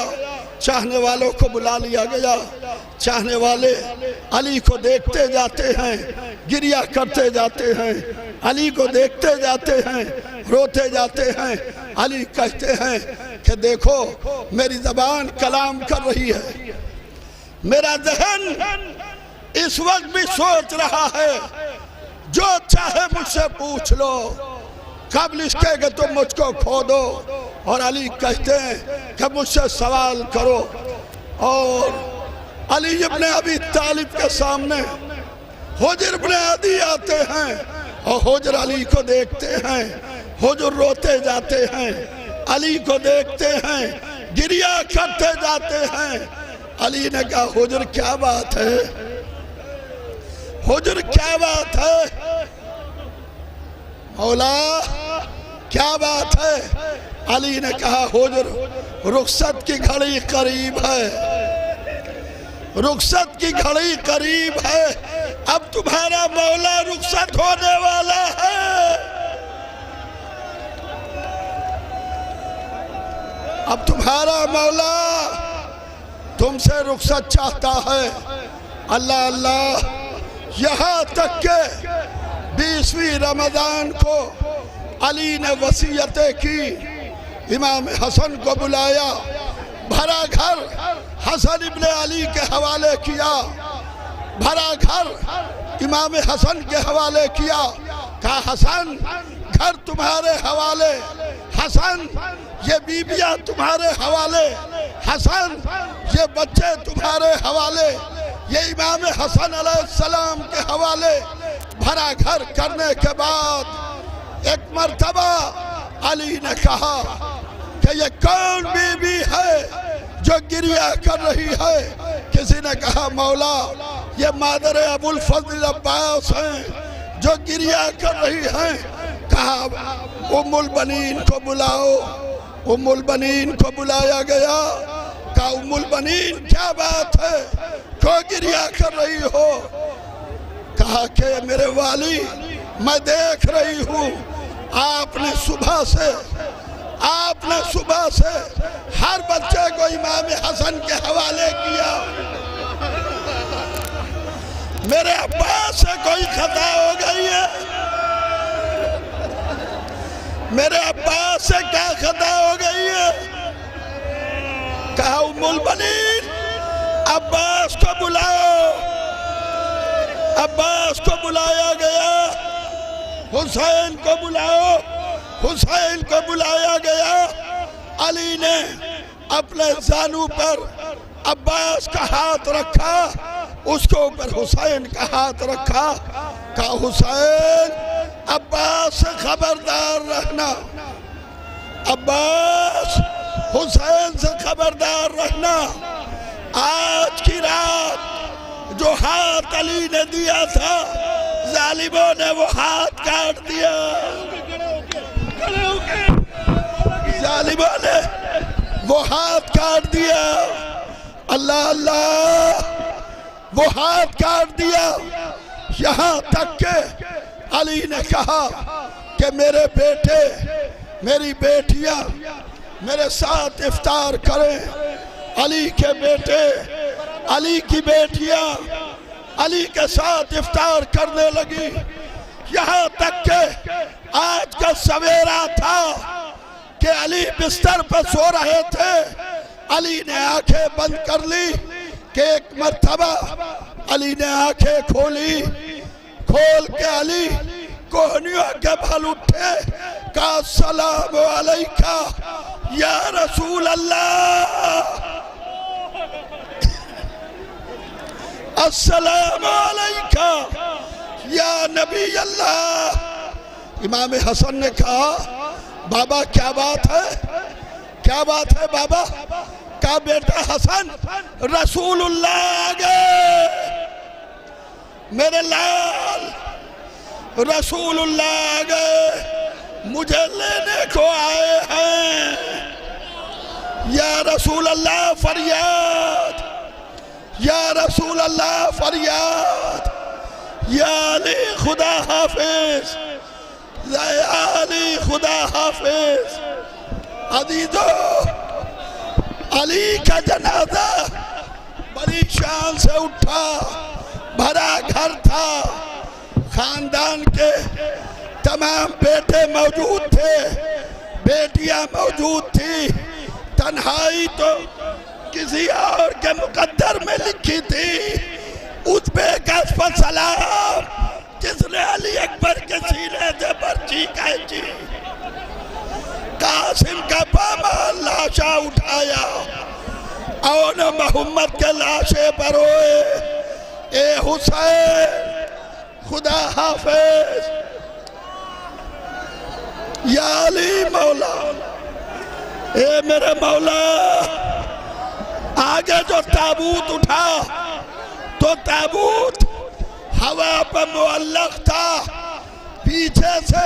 Speaker 9: चाहने वालों को बुला लिया गया। चाहने वाले अली को देखते जाते हैं, गिरिया करते जाते हैं, अली को देखते जाते हैं, रोते जाते हैं। अली कहते हैं कि देखो मेरी ज़बान कलाम कर रही है, मेरा ज़हन इस वक्त भी सोच रहा है, जो चाहे मुझसे पूछ लो, कब्ल इसके कि तुम मुझको खो दो। और अली कहते हैं कि मुझसे सवाल करो। और अली इब्ने अबी तालिब के सामने हुजर इब्ने अदी आते हैं और हुजर अली को देखते हैं, हुजूर रोते जाते हैं, अली को देखते हैं, गिरिया करते जाते हैं। अली ने कहा हुजूर क्या बात है, हुजूर क्या बात है, मौला क्या बात है। अली ने कहा हुजूर रुखसत की घड़ी करीब है, रुखसत की घड़ी करीब है, अब तुम्हारा मौला रुखसत होने वाला है, अब तुम्हारा मौला तुमसे रुखसत चाहता है। अल्लाह अल्लाह, यहाँ तक के 20वीं रमजान को अली ने वसीयतें की, इमाम हसन को बुलाया, भरा घर हसन इब्ने अली के हवाले किया, भरा घर इमाम हसन के हवाले किया। कहा हसन घर तुम्हारे हवाले, हसन ये बीबियां तुम्हारे हवाले, हसन ये बच्चे तुम्हारे हवाले, ये इमाम हसन अलैहिस्सलाम के हवाले। भरा घर करने के बाद एक मर्तबा अली ने कहा कि ये कौन बीबी है जो गिरिया कर रही है। किसी ने कहा मौला ये मादर अबुल फजल अब्बास हैं जो गिरिया कर रही हैं। कहा उम्मुल बनीन को बुलाओ, उम्मुल बनीन को बुलाया गया। कहा उम्मुल बनीन क्या बात है, क्यों गिरिया कर रही हो। कहा कि मेरे वाली मैं देख रही हूँ आपने सुबह से हर बच्चे को इमाम हसन के हवाले किया। मेरे अब्बास से कोई खता हो गई है, मेरे अब्बास से क्या खता हो गई है। कहा उम्मुल बनीन अब्बास को बुलाओ। अब्बास को बुलाया गया, हुसैन को बुलाओ, हुसैन को बुलाया गया। अली ने अपने जानू पर अब्बास का हाथ रखा, उसके ऊपर हुसैन का हाथ रखा। कहा हुसैन अब्बास से खबरदार रहना, अब्बास हुसैन से खबरदार रहना। आज की रात जो हाथ अली ने दिया था, जालिमों ने वो हाथ काट दिया, जालिमों ने वो हाथ काट दिया। अल्लाह अल्लाह, वो हाथ काट दिया। यहाँ तक के अली ने कहा कि मेरे बेटे मेरी बेटियां मेरे साथ इफ्तार करें। अली के बेटे अली की बेटियां अली के साथ इफ्तार करने लगी। यहाँ तक के आज का सवेरा था कि अली बिस्तर पर सो रहे थे। अली ने आंखें बंद कर ली कि एक मर्तबा अली ने आंखें खोली, खोल के अली कोहनियों के बल उठे। का सलाम अलैका या रसूल अल्लाह, अस्सलाम अलैका या नबी अल्लाह। इमाम हसन ने कहा बाबा क्या बात है, क्या बात है बाबा। का बेटा हसन रसूलुल्लाह आ गए, मेरे लाल रसूलुल्लाह आ गए, मुझे लेने को आए हैं। या रसूल अल्लाह फरियाद, या रसूल अल्लाह फरियाद, या अली खुदा हाफिज, या अली खुदा हाफिज। अजीजो अली का जनाजा बड़ी शान से उठा, भरा घर था, खानदान के तमाम बेटे मौजूद थे, बेटियां मौजूद थी। तन्हाई तो किसी और के मुकद्दर में लिखी थी। उस बेकस पर सलाम जिसने अली अकबर के सीने से पर्ची खींची। कासिम का पामाल लाशा उठाया और मोहम्मद के लाशे पर रोए, ए हुसैन खुदा हाफिज, या अली मौला, ए मेरे मौला। आगे जो ताबूत उठा तो ताबूत हवा पर मुअल्लक था। पीछे से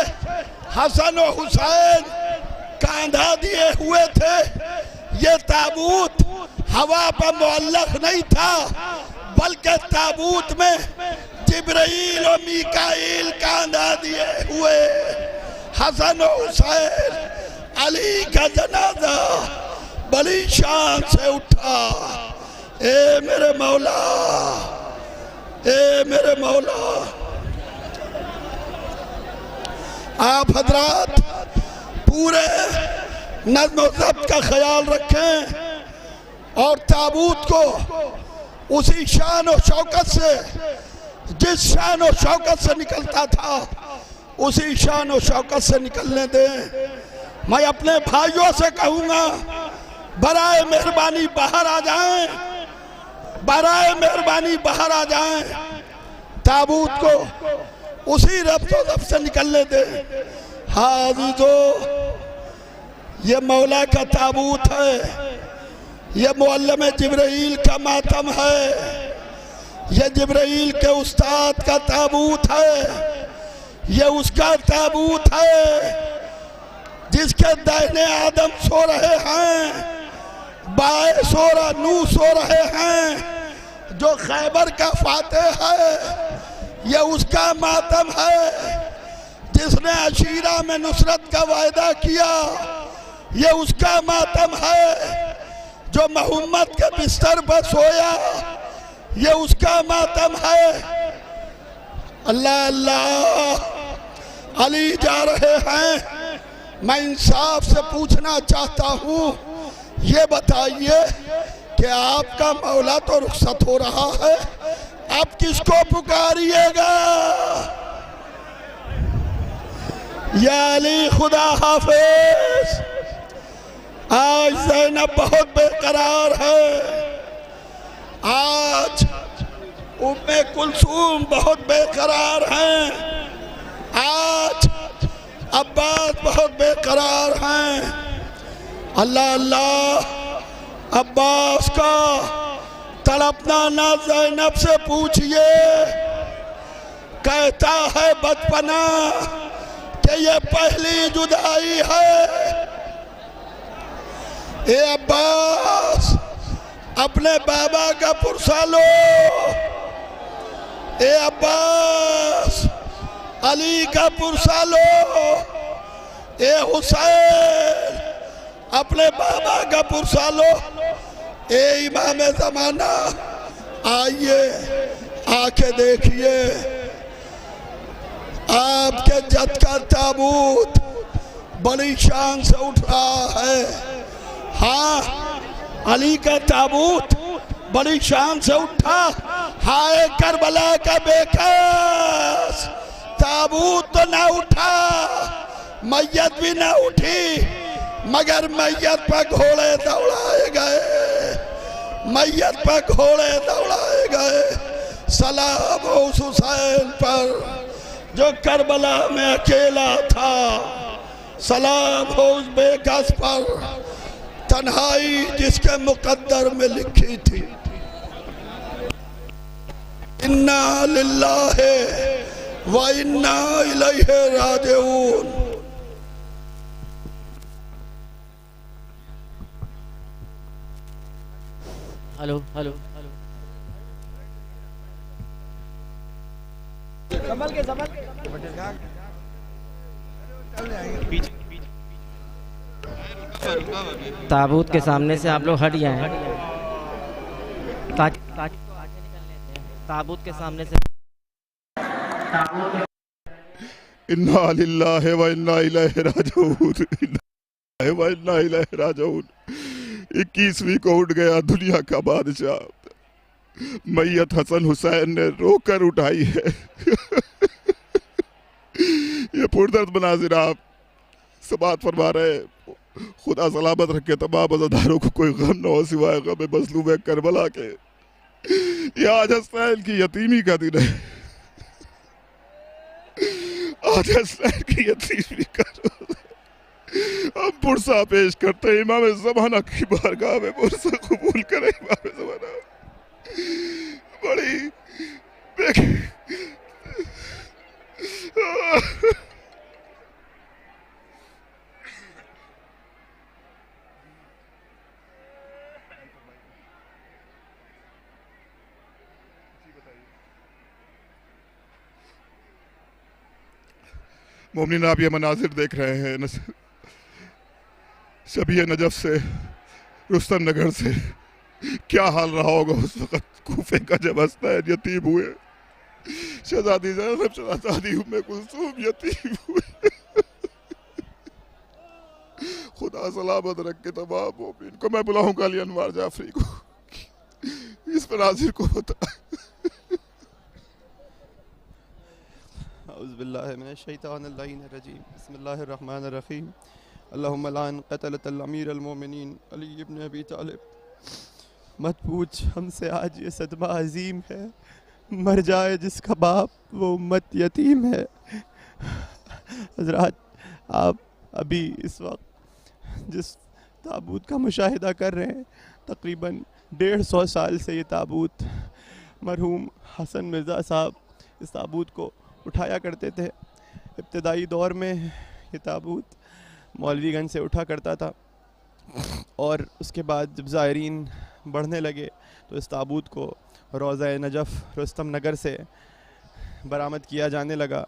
Speaker 9: हसन और हुसैन कांधा दिए हुए थे। ये ताबूत हवा पर मुअल्लक नहीं था, बल्कि ताबूत में जिब्राइल और मीकाईल कांधा दिए हुए। हसन और हुसैन, अली का जनाजा बड़ी शान से उठा। ए मेरे मौला, ए मेरे मौला। आप हजरात पूरे नज़्म व ज़ब्त का ख्याल रखें और ताबूत को उसी शान और शौकत से, जिस शान और शौकत से निकलता था, उसी शान और शौकत से निकलने दें। मैं अपने भाइयों से कहूँगा, बराए मेहरबानी बाहर आ जाएं, बराए मेहरबानी बाहर आ जाएं। ताबूत को उसी रब्त व ज़ब्त से निकलने दें। हाज़िज़ो, ये मौला का ताबूत है, ये मुअल्लिम जिब्राइल का मातम है, ये जिब्राइल के उस्ताद का ताबूत है, ये उसका ताबूत है जिसके दाहिने आदम सो रहे हैं, बाएं नूह सो रहे हैं, जो खैबर का फातेह है, ये उसका मातम है। जिसने अशीरा में नुसरत का वायदा किया, ये उसका मातम है। जो मोहम्मद के बिस्तर पर सोया, ये उसका मातम है। अल्लाह अल्लाह, अली जा रहे हैं। मैं इंसाफ से पूछना चाहता हूँ, ये बताइए कि आपका मौला तो रुखसत हो रहा है, आप किसको पुकारिएगा? या अली खुदा हाफिज। आज ज़ैनब बहुत बेकरार है, आज उम्मे कुलसूम बहुत बेकरार हैं, आज अब्बास बहुत बेकरार हैं। अल्लाह अल्लाह, अब्बास का तड़पना ना ज़ैनब से पूछिए। कहता है बचपना कि ये पहली जुदाई है। ए अब्बास, अपने बाबा का पुरसा लो। ए अब्बास, अली का पुरसा लो। ए हुसैन, अपने बाबा का पुरसा लो। ए इमाम ज़माना, आइए, आके देखिए, आपके जद का ताबूत बड़ी शान से उठ रहा है। हाँ, अली का ताबूत बड़ी शान से उठा। हाय करबला का बेकस, ताबूत तो ना उठा, मैयत भी ना उठी, मगर मैयत पर घोड़े दौड़ाए गए, मैयत पर घोड़े दौड़ाए गए। सलाम उस हुसैन पर जो करबला में अकेला था, सलाम हो उस बेकस पर, तन्हाई जिसके मुकद्दर में लिखी थी। इन्ना लिल्लाहि व इन्ना इलैहि राजिऊन।
Speaker 10: हेलो हेलो हेलो, संभल के पीछे ताबूत के सामने से आप लोग हट जाएं ताकि ताबूत के सामने से
Speaker 1: इन्ना लिल्लाहि व इन्ना इलैहि राजिऊन, इन्ना व इन्ना इलैहि राजिऊन। 21वीं को उठ गया दुनिया का बादशाह, मैयत हसन हुसैन ने रोकर उठाई है। ये पुरदर्द मनाजिर आप समात फरमा रहे। खुदा सलामत रखे तमाम अज़ादारों को, कोई गम न हो सिवाय गम मज़लूम करबला के। ये आज हसनैन की यतीमी का दिन है, आज हसनैन की यतीमी का रोज़ है। हम पुरसा पेश करते हैं इमाम ज़माना की बारगाह में, पुरसा कबूल करें इमाम ज़माना। बड़ी मोमिनीन, आप ये मनाजिर देख रहे हैं शबीह नजफ से, रुस्तम नगर से। क्या हाल रहा होगा उस वक्त कूफे का जब हसनैन यतीम हुए, शहजादी ज़ैनब, शहजादी उम्मे कुलसूम यतीम हुए। खुदा सलामत रखे तमाम मोमिन को। मैं बुलाऊंगा अली अनवार जाफरी को, इस मनाजिर को बता।
Speaker 7: औज़ुबिल्लाहि मिनश्शैतानिर्रजीम, बिस्मिल्लाहिर्रहमानिर्रहीम। अल्लाहुम्मा लान क़तलतल अमीरुल मोमिनीन अली इब्न अबी तालिब। मत पूछ हमसे आज ये सदमा अजीम है, मर जाए जिसका बाप वो उम्मत यतीम है। हज़रात, आप अभी इस वक्त जिस ताबूत का मुशाहिदा कर रहे हैं, तकरीबन 150 साल से ये ताबूत, मरहूम हसन मिर्ज़ा साहब इस ताबूत को उठाया करते थे। इब्तदाई दौर में ये ताबूत मौलवीगंज से उठा करता था, और उसके बाद जब ज़ायरीन बढ़ने लगे तो इस ताबूत को रोज़ा नजफ़ रुस्तम नगर से बरामद किया जाने लगा।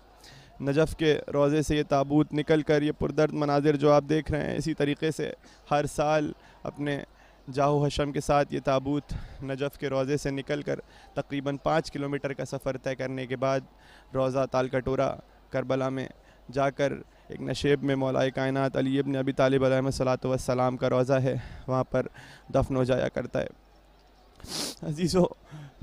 Speaker 7: नजफ़ के रोज़े से ये ताबूत निकल कर ये पुरदर्द मनाजिर जो आप देख रहे हैं, इसी तरीके से हर साल अपने जाहो हशम के साथ ये ताबूत नजफ़ के रोज़े से निकल कर तकरीबन 5 किलोमीटर का सफ़र तय करने के बाद रोज़ा तालकटोरा करबला में जाकर एक नशेब में मौलाए कायनात अली इब्न अबी तालिब अलैहिस्सलातु वस्सलाम का रोज़ा है, वहाँ पर दफन हो जाया करता है। अजीज़ों,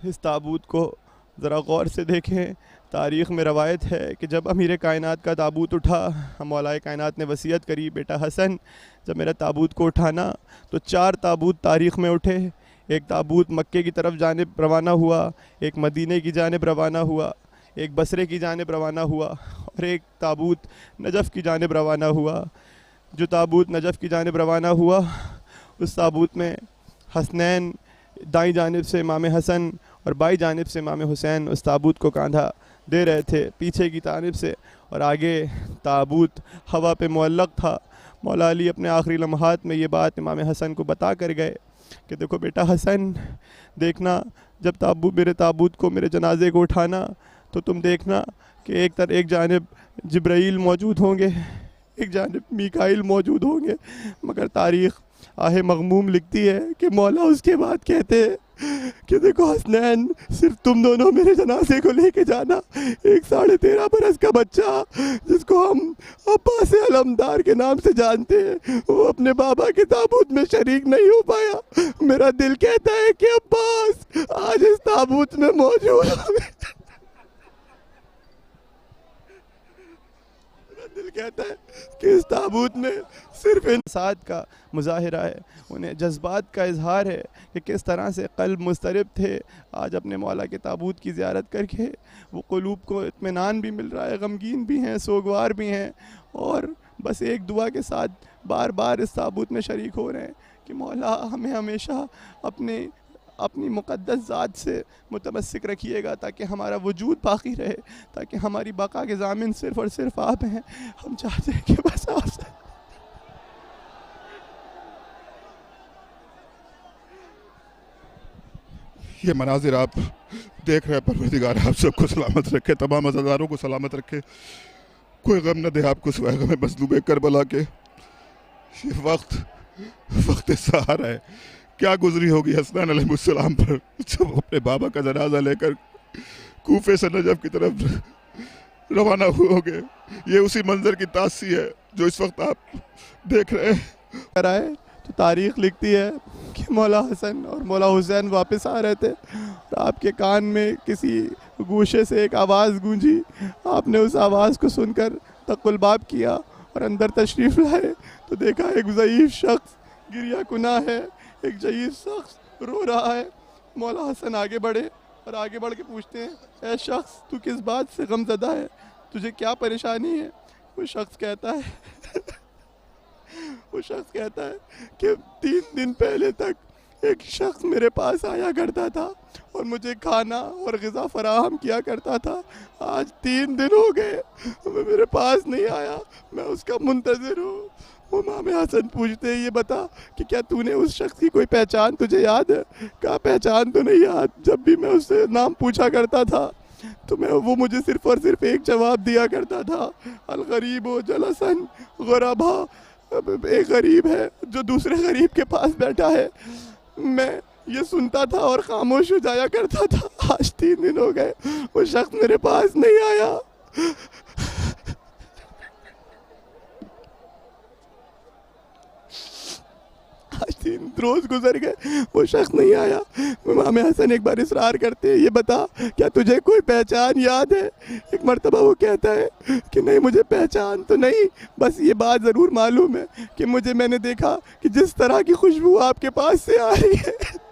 Speaker 7: इस ताबूत को ज़रा गौर से देखें। तारीख़ में रवायत है कि जब अमीर कायनात का ताबूत उठा, मौलाए कायनात ने वसीयत करी, बेटा हसन जब मेरा ताबूत को उठाना, तो 4 ताबूत तारीख़ में उठे। एक ताबूत मक्के की तरफ जानिब रवाना हुआ, एक मदीने की जानिब रवाना हुआ, एक बसरे की जानिब रवाना हुआ, और एक ताबूत नजफ़ की जानिब रवाना हुआ। जो ताबूत नजफ़ की जानिब रवाना हुआ, उस ताबूत में हसनैन दाईं जानिब से इमाम हसन और बाईं जानिब से इमाम हुसैन उस ताबूत को कांधा दे रहे थे पीछे की जानिब से, और आगे ताबूत हवा पे मुअल्लक़ था। मौला अली अपने आखिरी लम्हात में ये बात इमाम हसन को बता कर गए कि देखो बेटा हसन, देखना जब मेरे ताबूत को, मेरे जनाजे को उठाना, तो तुम देखना कि एक जानिब जिब्राईल मौजूद होंगे, एक जानिब मीकाईल मौजूद होंगे। मगर तारीख़ आहे मग़मूम लिखती है कि मौला उसके बाद कहते हैं कि देखो हसनैन, सिर्फ तुम दोनों मेरे जनाजे को लेके जाना। एक 13.5 बरस का बच्चा जिसको हम अब्बास अलमदार के नाम से जानते हैं, वो अपने बाबा के ताबूत में शरीक नहीं हो पाया। मेरा दिल कहता है कि अब्बास आज इस ताबूत में मौजूद होंगे। दिल कहता है कि इस ताबूत में सिर्फ इंसाद का मुजाहिरा है, उन्हें जज्बात का इजहार है कि किस तरह से कल्ब मुस्तरिब थे। आज अपने मौला के ताबूत की ज़ियारत करके वो क़ुलूब को इत्मीनान भी मिल रहा है, गमगीन भी हैं, सोगवार भी हैं, और बस एक दुआ के साथ बार बार इस ताबूत में शरीक हो रहे हैं कि मौला हमें हमेशा अपनी मुक़द्दस ज़ात से मुतमस्सिक रखिएगा, ताकि हमारा वजूद बाकी रहे, ताकि हमारी बका के ज़ामिन सिर्फ़ और सिर्फ आप हैं। हम चाहते हैं कि बस आपसे
Speaker 1: ये मनाजिर आप देख रहे हैं। परवरदिगार आप सबको सलामत रखे, तमाम अज़ादारों को सलामत रखे, कोई गम न दे आपको सिवाय गम मज़लूम करबला के। ये वक्त वक्त सहारा है। क्या गुजरी होगी हसनैन अलैहिस्सलाम पर जब अपने बाबा का जनाजा लेकर कूफे से नजफ की तरफ रवाना होंगे। ये उसी मंजर की तासी है जो इस वक्त आप देख रहे हैं।
Speaker 11: कराए तो तारीख लिखती है कि मौला हसन और मौला हुसैन वापस आ रहे थे और आपके कान में किसी गूशे से एक आवाज़ गूंजी। आपने उस आवाज़ को सुनकर तक़ुल बाब किया और अंदर तशरीफ़ लाए तो देखा एक ज़ईफ़ शख्स गिरिया कुना है, एक ज़ईफ़ शख्स रो रहा है। मौला हसन आगे बढ़े और आगे बढ़ के पूछते हैं, ऐ शख्स तू किस बात से गमज़दा है, तुझे क्या परेशानी है? वो शख्स कहता है कि 3 दिन पहले तक एक शख्स मेरे पास आया करता था और मुझे खाना और ग़िज़ा फराहम किया करता था। आज 3 दिन हो गए वो मेरे पास नहीं आया, मैं उसका मुंतज़िर हूँ। वो इमाम हसन पूछते हैं, ये बता कि क्या तूने उस शख्स की कोई पहचान तुझे याद है? कहा पहचान तो नहीं याद, जब भी मैं उससे नाम पूछा करता था तो वो मुझे सिर्फ़ और सिर्फ एक जवाब दिया करता था, अल गरीब व जलसन गुरबा। एक गरीब है जो दूसरे गरीब के पास बैठा है। मैं ये सुनता था और खामोश हो जाया करता था। आज 3 दिन हो गए वो शख्स मेरे पास नहीं आया। आज 3 रोज गुजर गए वो शख्स नहीं आया। इमाम हसन एक बार इसरार करते हैं, ये बता क्या तुझे कोई पहचान याद है? एक मर्तबा वो कहता है कि नहीं मुझे पहचान तो नहीं, बस ये बात ज़रूर मालूम है कि मैंने देखा कि जिस तरह की खुशबू आपके पास से आ रही है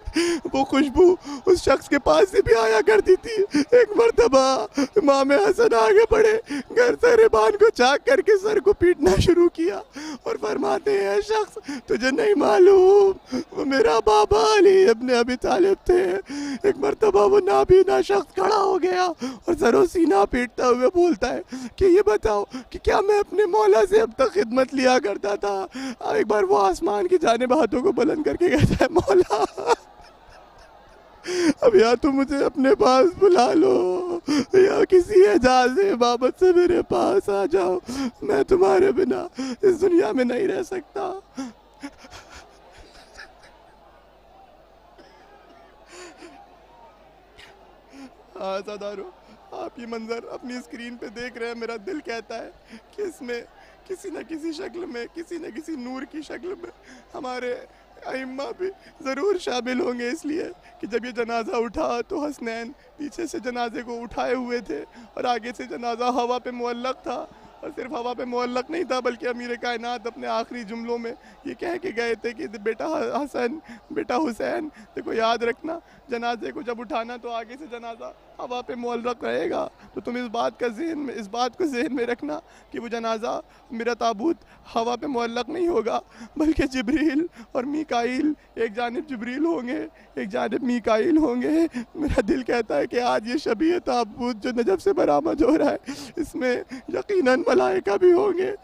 Speaker 11: वो खुशबू उस शख्स के पास से भी आया करती थी। एक मर्तबा इमाम हसन आगे बढ़े, घर से रिबान को चाक करके सर को पीटना शुरू किया और फरमाते हैं, शख्स तुझे नहीं मालूम वो मेरा बाबा अली इब्ने अबी तालिब थे। एक मर्तबा वो नाबीना शख्स खड़ा हो गया और सरो सीना पीटता हुए बोलता है कि ये बताओ कि क्या मैं अपने मौला से अब तक खिदमत लिया करता था? एक बार वो आसमान की जानिब हाथों को बुलंद करके कहता है, मौला अब या तो मुझे अपने पास बुला लो या किसी एजाज़ इबादत से मेरे पास आ जाओ, मैं तुम्हारे बिना इस दुनिया में नहीं रह सकता। आज़ादारो आप ये मंजर अपनी स्क्रीन पे देख रहे हैं, मेरा दिल कहता है कि इसमें किसी न किसी शक्ल में, किसी न किसी नूर की शक्ल में हमारे अइम्मा भी ज़रूर शामिल होंगे। इसलिए कि जब ये जनाजा उठा तो हसनैन पीछे से जनाजे को उठाए हुए थे और आगे से जनाजा हवा पे मुअल्लक था। और सिर्फ हवा पे मुअल्लक नहीं था बल्कि अमीर कायनात अपने आखिरी जुमलों में ये कह के गए थे कि बेटा हसन, बेटा हुसैन, देखो याद रखना जनाजे को जब उठाना तो आगे से जनाजा हवा पे मुअल्लक रहेगा। तो तुम इस बात को ज़हन में रखना कि वो जनाजा, मेरा ताबूत हवा पे मुअल्लक नहीं होगा बल्कि जिब्रील और मीकाईल, एक जानिब जिब्रील होंगे, एक जानिब मीकाईल होंगे। मेरा दिल कहता है कि आज ये शबीह ताबूत जो नजफ से बरामद हो रहा है इसमें यकीनन मलाइका भी होंगे,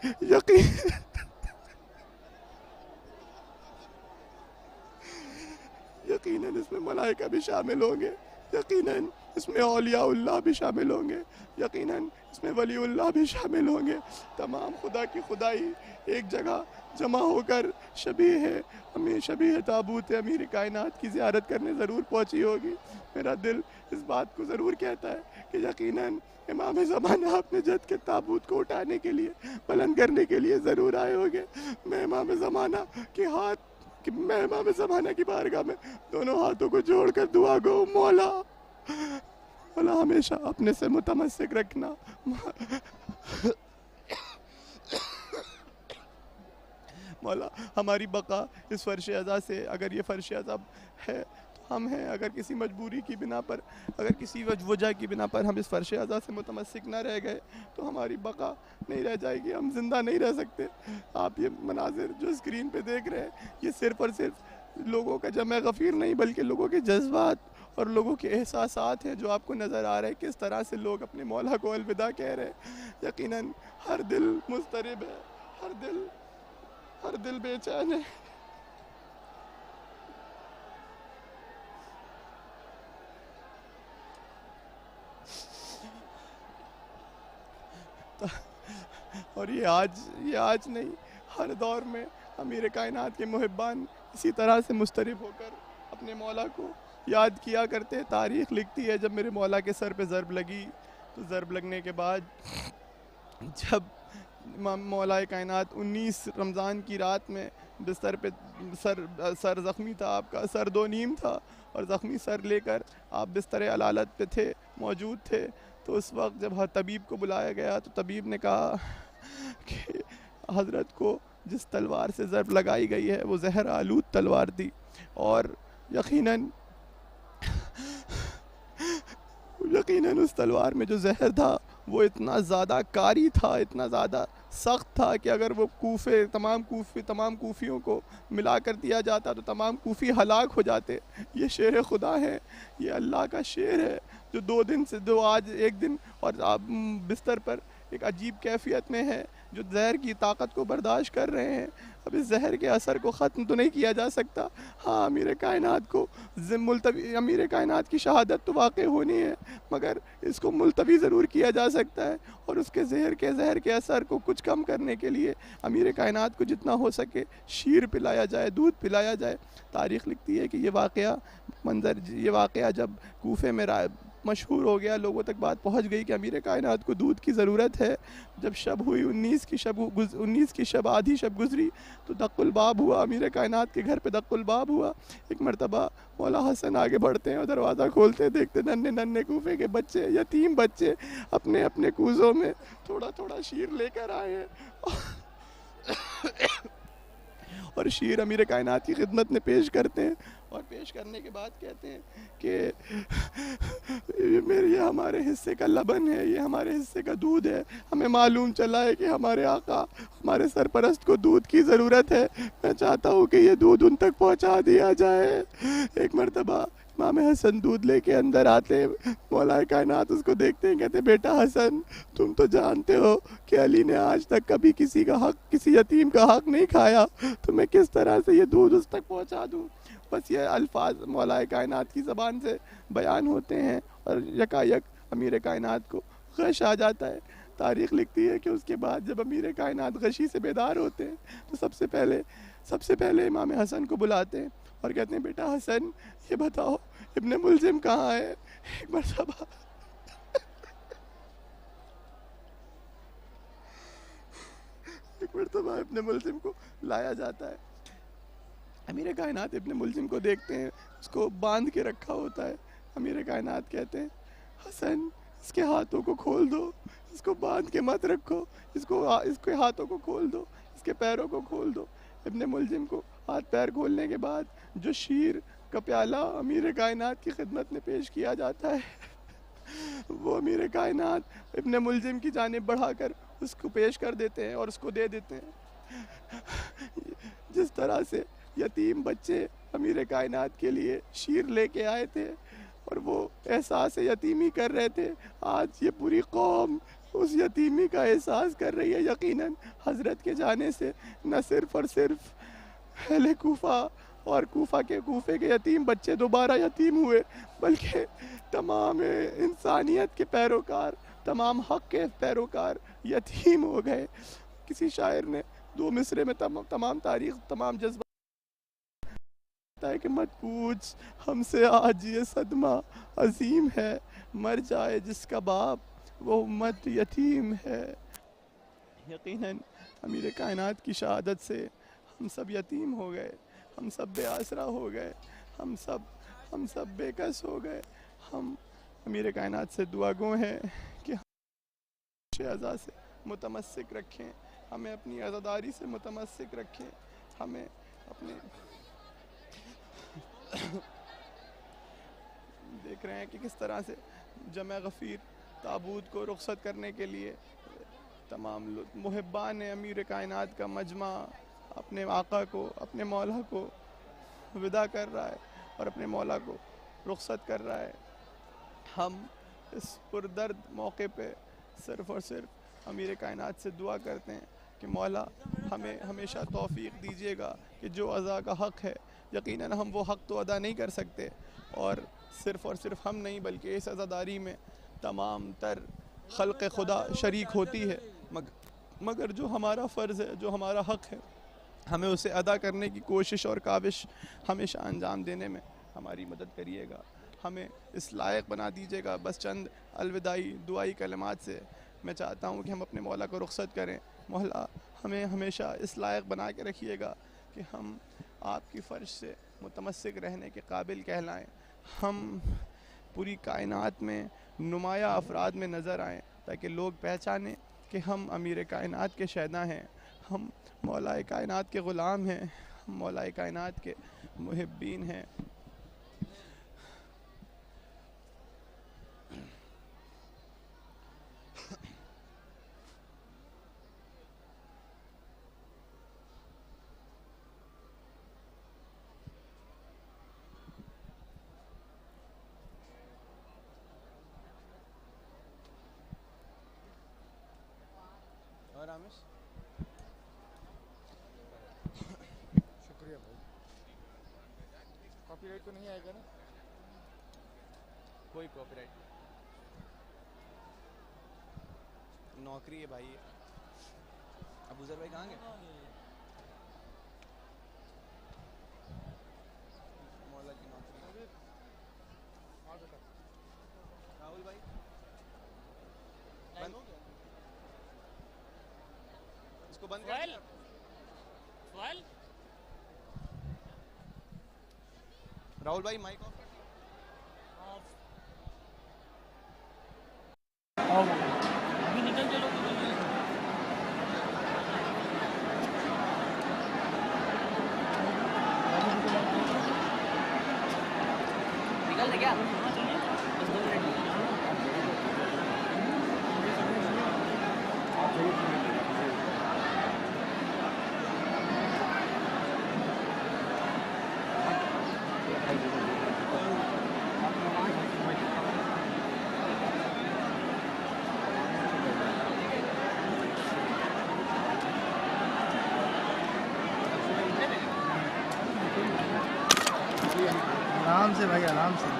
Speaker 11: यकीनन इसमें मलाइका भी शामिल होंगे, यकीनन इसमें औलियाउल्लाह भी शामिल होंगे, यकीनन इसमें वलीउल्लाह भी शामिल होंगे। तमाम खुदा की खुदाई एक जगह जमा होकर शबीह ताबूत अमीर कायनात की ज़ियारत करने ज़रूर पहुंची होगी। मेरा दिल इस बात को ज़रूर कहता है कि यकीनन इमाम ज़माना अपने जद के ताबूत को उठाने के लिए, बुलंद करने के लिए ज़रूर आए होंगे। मैं इमाम ज़माना की बारगाह में दोनों हाथों को जोड़कर दुआ गो, मौला हमेशा अपने से मुतमस्सिक रखना। मौला हमारी बका इस फ़र्श अज़ा से, अगर ये फ़र्श अज़ा है तो हम हैं, अगर किसी मजबूरी की बिना पर, अगर किसी वजह की बिना पर हम इस फ़र्श अज़ा से मुतमस्सिक ना रह गए तो हमारी बका नहीं रह जाएगी, हम ज़िंदा नहीं रह सकते। आप ये मनाजिर जो स्क्रीन पे देख रहे हैं ये सिर्फ़ और सिर्फ लोगों का जमा गफ़ीर नहीं बल्कि लोगों के जज्बात और लोगों के एहसासात हैं जो आपको नज़र आ रहे हैं, किस तरह से लोग अपने मौला को अलविदा कह रहे हैं। यकीनन हर दिल मुस्तरिब है, हर दिल बेचैन है। और ये आज नहीं, हर दौर में अमीर कायनात के मुहिब्बान इसी तरह से मुस्तरिब होकर अपने मौला को याद किया करते हैं। तारीख़ लिखती है, जब मेरे मौला के सर पे ज़रब लगी तो ज़रब लगने के बाद जब मौला कायनात 19 रमज़ान की रात में बिस्तर पे सर ज़ख्मी था, आपका सर 2 नीम था और ज़ख्मी सर लेकर आप बिस्तर अलालत पे थे, मौजूद थे। तो उस वक्त जब तबीब को बुलाया गया तो तबीब ने कहा कि हज़रत को जिस तलवार से ज़रब लगाई गई है वो जहर आलूद तलवार थी और यकीनन उस तलवार में जो जहर था वो इतना ज़्यादा कारी था, इतना ज़्यादा सख्त था कि अगर वो तमाम कूफियों को मिला कर दिया जाता तो तमाम कूफी हलाक हो जाते। ये शेर खुदा है, ये अल्लाह का शेर है जो आज एक दिन और आप बिस्तर पर एक अजीब कैफियत में है, जो जहर की ताकत को बर्दाश्त कर रहे हैं। अब इस जहर के असर को ख़त्म तो नहीं किया जा सकता। हाँ, अमीर कायनात को अमीर कायनात की शहादत तो वाक़ई होनी है, मगर इसको मुलतवी ज़रूर किया जा सकता है और उसके जहर के असर को कुछ कम करने के लिए अमीर कायनात को जितना हो सके शीर पिलाया जाए, दूध पिलाया जाए। तारीख़ लिखती है कि ये वाक़या जब कूफे में मशहूर हो गया, लोगों तक बात पहुंच गई कि अमीर कायनात को दूध की ज़रूरत है। जब शब हुई 19 की शब आधी शब गुजरी तो दक्कुल बाब हुआ, अमीर कायनात के घर पे दक्कुल बाब हुआ। एक मरतबा मौला हसन आगे बढ़ते हैं और दरवाज़ा खोलते, देखते नन्हे कूफे के बच्चे, यतीम बच्चे अपने अपने कूज़ों में थोड़ा थोड़ा शीर लेकर आए हैं और शीर अमीर कायनात की खिदमत में पेश करते हैं और पेश करने के बाद कहते हैं कि ये हमारे हिस्से का लबन है, ये हमारे हिस्से का दूध है। हमें मालूम चला है कि हमारे आका, हमारे सरपरस्त को दूध की ज़रूरत है। मैं चाहता हूँ कि ये दूध उन तक पहुँचा दिया जाए। एक मरतबा इमाम हसन दूध लेके अंदर आते, मौला कायनात उसको देखते हैं, कहते बेटा हसन, तुम तो जानते हो कि अली ने आज तक कभी किसी यतीम का हक नहीं खाया, तो मैं किस तरह से ये दूध उस तक पहुँचा दूँ। बस ये अल्फाज मौला कायनात की ज़बान से बयान होते हैं और यकायक अमीर कायनात को गश आ जाता है। तारीख़ लिखती है कि उसके बाद जब अमीर कायनात गशी से बेदार होते हैं तो सबसे पहले इमाम हसन को बुलाते हैं और कहते हैं बेटा हसन, ये बताओ इब्ने मुलजिम कहाँ है। एक मरतबा इब्ने मुलजिम को लाया जाता है। अमीर कायनात इब्ने मुलजिम को देखते हैं, उसको बांध के रखा होता है। अमीर कायनात कहते हैं हसन, इसके हाथों को खोल दो, इसको बांध के मत रखो, इसके हाथों को खोल दो, इसके पैरों को खोल दो। इब्ने मुलजिम को हाथ पैर खोलने के बाद जो शीर का प्याला अमीर कायनात की खिदमत में पेश किया जाता है वो अमीर कायनात इब्ने मुलजिम की जानिब बढ़ाकर उसको पेश कर देते हैं और उसको दे देते हैं। जिस तरह से यतीम बच्चे अमीर कायनात के लिए शीर लेके आए थे और वो एहसास यतीमी कर रहे थे, आज ये पूरी कौम उस यतीमी का एहसास कर रही है। यकीनन हज़रत के जाने से न सिर्फ़ और सिर्फ अहले कूफा और कूफे के यतीम बच्चे दोबारा यतीम हुए, बल्कि तमाम इंसानियत के पैरोकार, तमाम हक़ के पैरोकार यतीम हो गए। किसी शायर ने 2 मिसरे में तमाम तारीख़, तमाम जज्बा है कि मत पूछ हमसे आज ये सदमा अजीम है, मर जाए जिसका बाप वो उम्मत यतीम है। यकीनन अमीर कायनात की शहादत से हम सब यतीम हो गए, हम सब बेआसरा हो गए, हम सब बेकस हो गए। हम अमीर कायनात से दुआगो हैं कि अज़ा से मुतमस्सिक रखें, हमें अपनी अज़ादारी से मुतमस्सिक रखें, हमें अपने देख रहे हैं कि किस तरह से जमा गफ़ीर ताबूत को रुखसत करने के लिए तमाम मुहिब्बान अमीर कायनात का मजमा अपने आका को, अपने मौला को विदा कर रहा है और अपने मौला को रुखसत कर रहा है। हम इस पुरदर्द मौके पे सिर्फ़ और सिर्फ अमीर कायनात से दुआ करते हैं कि मौला हमें हमेशा तौफ़ीक़ दीजिएगा कि जो अज़ा का हक़ है, यकीनन हम वो हक़ तो अदा नहीं कर सकते और सिर्फ़ हम नहीं बल्कि इस अज़ादारी में तमाम तर खल्क़ खुदा शरीक होती है, मगर जो हमारा फ़र्ज़ है, जो हमारा हक़ है, हमें उसे अदा करने की कोशिश और काविश हमेशा अंजाम देने में हमारी मदद करिएगा, हमें इस लायक बना दीजिएगा। बस चंद अलविदाई दुआई कलमात से मैं चाहता हूँ कि हम अपने मौला को रुखसत करें। मौला हमें हमेशा इस लायक बना के रखिएगा कि हम आपकी फ़र्श से मुतमस्सिक रहने के काबिल कहलाएं, हम पूरी कायनात में नुमाया अफराद में नज़र आएँ, ताकि लोग पहचानें कि हम अमीर कायनात के शहदा हैं, हम मौला कायनात के ग़ुलाम हैं, हम मौला कायनात के मुहिब्बीन हैं।
Speaker 7: और रामेश
Speaker 9: शुक्रिया भाई। कॉपीराइट तो नहीं आएगा ना?
Speaker 7: कोई कॉपीराइट नौकरी है भाई। अबूजर भाई कहाँ गए? मौला की नौकरी। राहुल भाई बंद, इसको बंद कर। राहुल भाई माइक ऑफ कर।
Speaker 10: निकल चलो निकल दे क्या?
Speaker 6: आराम से भाई, आराम से।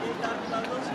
Speaker 10: एक